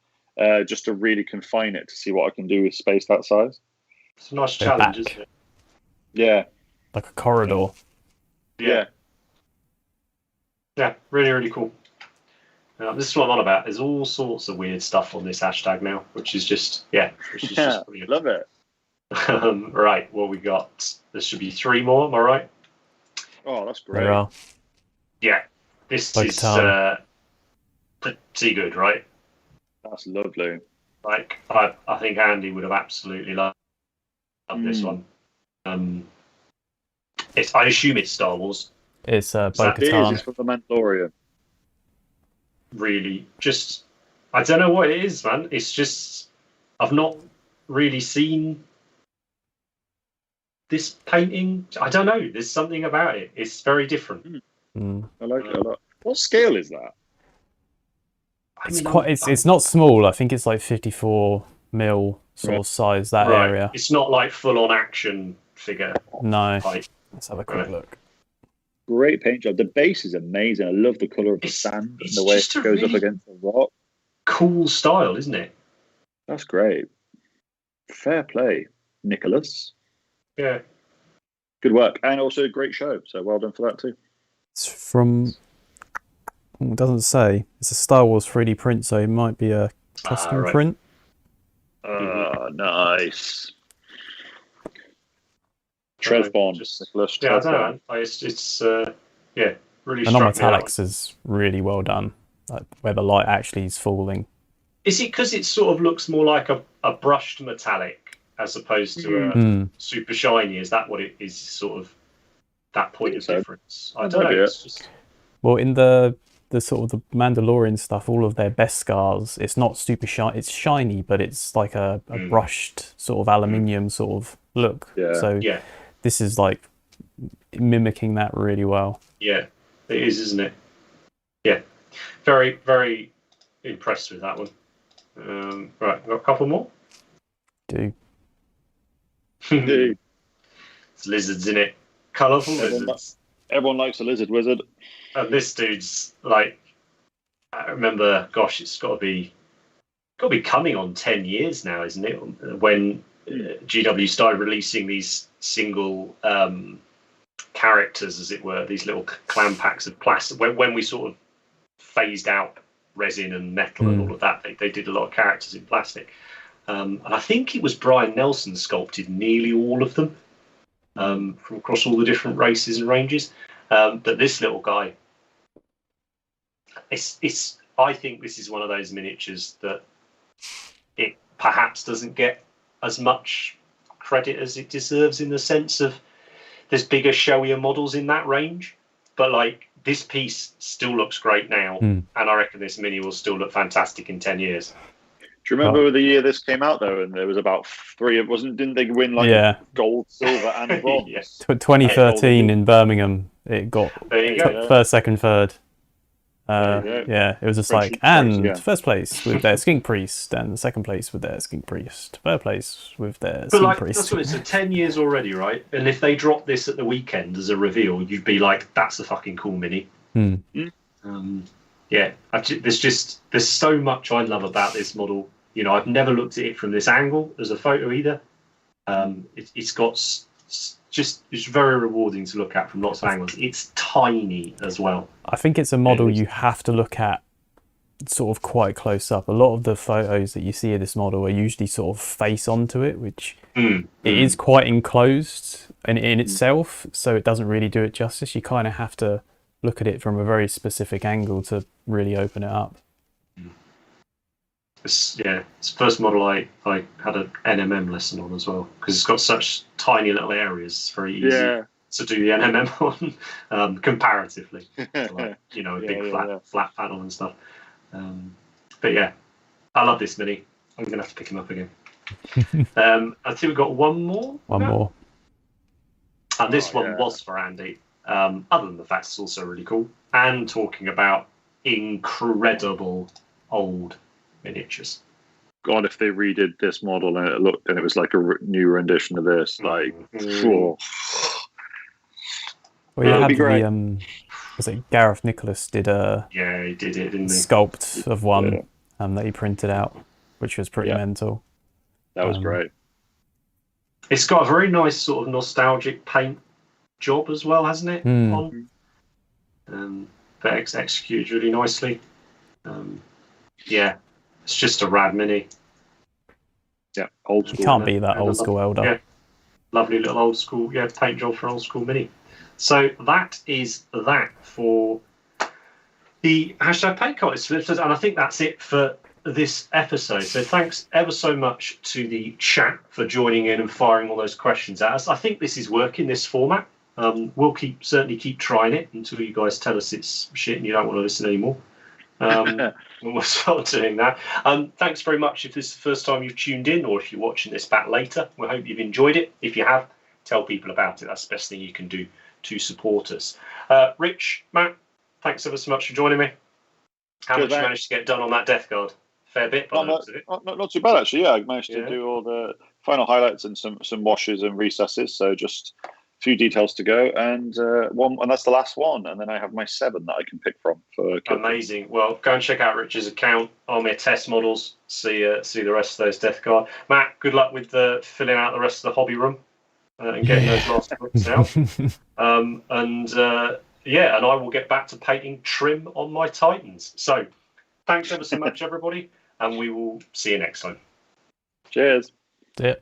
just to really confine it to see what I can do with space that size. It's a nice challenge, isn't it? Yeah, like a corridor. Yeah, really, really cool. This is what I'm on about. There's all sorts of weird stuff on this hashtag now, which is just just brilliant. Love it. Right, what we got? There should be 3 more. Am I right? Oh, that's great. There are. Yeah, this is pretty good, right? That's lovely. Like, I think Andy would have absolutely loved this one. I assume it's Star Wars. It's Bo-Katan. It's from the Mandalorian. Really, just I don't know what it is, man. It's just I've not really seen this painting. I don't know. There's something about it. It's very different. I like it a lot. What scale is that? It's not small. I think it's like 54 mil sort of size, that area. It's not like full on action figure. No. Let's have a quick look. Great paint job. The base is amazing. I love the colour of the sand and the way it goes up against the rock. Cool style, isn't it? That's great. Fair play, Nicholas. Yeah. Good work. And also a great show. So well done for that too. It's from... It doesn't say. It's a Star Wars 3D print, so it might be a custom print. Nice. Trev Bond. Nicholas. Yeah, I don't know. It's really. And on metallics is really well done. Like where the light actually is falling. Is it because it sort of looks more like a brushed metallic as opposed to a super shiny? Is that what it is? Sort of that point of difference. I don't know. It's just... Well, in the sort of the Mandalorian stuff, all of their best scars, it's not super shiny. It's shiny, but it's like a brushed sort of aluminium sort of look. Yeah. So this is like mimicking that really well. Yeah, it is, isn't it? Yeah, very, very impressed with that one. Right, got a couple more. Do. It's lizards in it, colourful lizards. Everyone likes a lizard wizard. And this dude's like, I remember, gosh, it's got to be coming on 10 years now, isn't it? When GW started releasing these single characters, as it were, these little clan packs of plastic. When we sort of phased out resin and metal and all of that, they did a lot of characters in plastic. And I think it was Brian Nelson sculpted nearly all of them from across all the different races and ranges. But this little guy, I think this is one of those miniatures that it perhaps doesn't get as much credit as it deserves, in the sense of there's bigger, showier models in that range. But like, this piece still looks great now, and I reckon this mini will still look fantastic in 10 years. Do you remember the year this came out though? And there was about 3 of didn't they win like gold, silver, and bronze? Yes. 2013 in Birmingham, it got first, second, third. Yeah, it was just French like, phrase, and yeah. first place with their skink priest, and second place with their skink priest, third place with their But skink like, priest. that's what it's 10 years already, right? And if they drop this at the weekend as a reveal, you'd be like, that's a fucking cool mini. Yeah, there's so much I love about this model. You know, I've never looked at it from this angle as a photo either. It's very rewarding to look at from lots of angles. It's tiny as well. I think it's a model you have to look at sort of quite close up. A lot of the photos that you see of this model are usually sort of face onto it, which it is quite enclosed in itself, so it doesn't really do it justice. You kind of have to look at it from a very specific angle to really open it up. It's the first model I had an NMM lesson on as well, because it's got such tiny little areas. It's very easy to do the NMM on comparatively to, like, you know, a big flat panel and stuff. But yeah, I love this mini. I'm gonna have to pick him up again. I think we've got one more. One more. And this one was for Andy. Other than the fact it's also really cool, and talking about incredible old miniatures. God, if they redid this model and it was like a new rendition of this, like, well, you had the was it Gareth Nicholas did a he did it, didn't he? Sculpt of one that he printed out, which was pretty mental. That was great. It's got a very nice sort of nostalgic paint job as well, hasn't it? That executed really nicely. It's just a rad mini. Yeah, old school. You can't be that old school elder. Yeah, lovely little old school, paint job for old school mini. So that is that for the hashtag paint contest, and I think that's it for this episode. So thanks ever so much to the chat for joining in and firing all those questions at us. I think this is working, this format. We'll certainly keep trying it until you guys tell us it's shit and you don't want to listen anymore. And we'll start doing that. Thanks very much if this is the first time you've tuned in, or if you're watching this back later. We hope you've enjoyed it. If you have, tell people about it. That's the best thing you can do to support us. Rich, Matt, thanks ever so much for joining me. How much you managed to get done on that Death Guard? Fair bit. Not too bad, actually. Yeah, I managed to do all the final highlights and some washes and recesses. So just a few details to go, and that's the last one. And then I have my 7 that I can pick from. Amazing. Well, go and check out Rich's account, Armia Test Models. See the rest of those Death Guard. Matt, good luck with filling out the rest of the hobby room and getting those last books out. And I will get back to painting trim on my Titans. So, thanks ever so much, everybody, and we will see you next time. Cheers. See ya.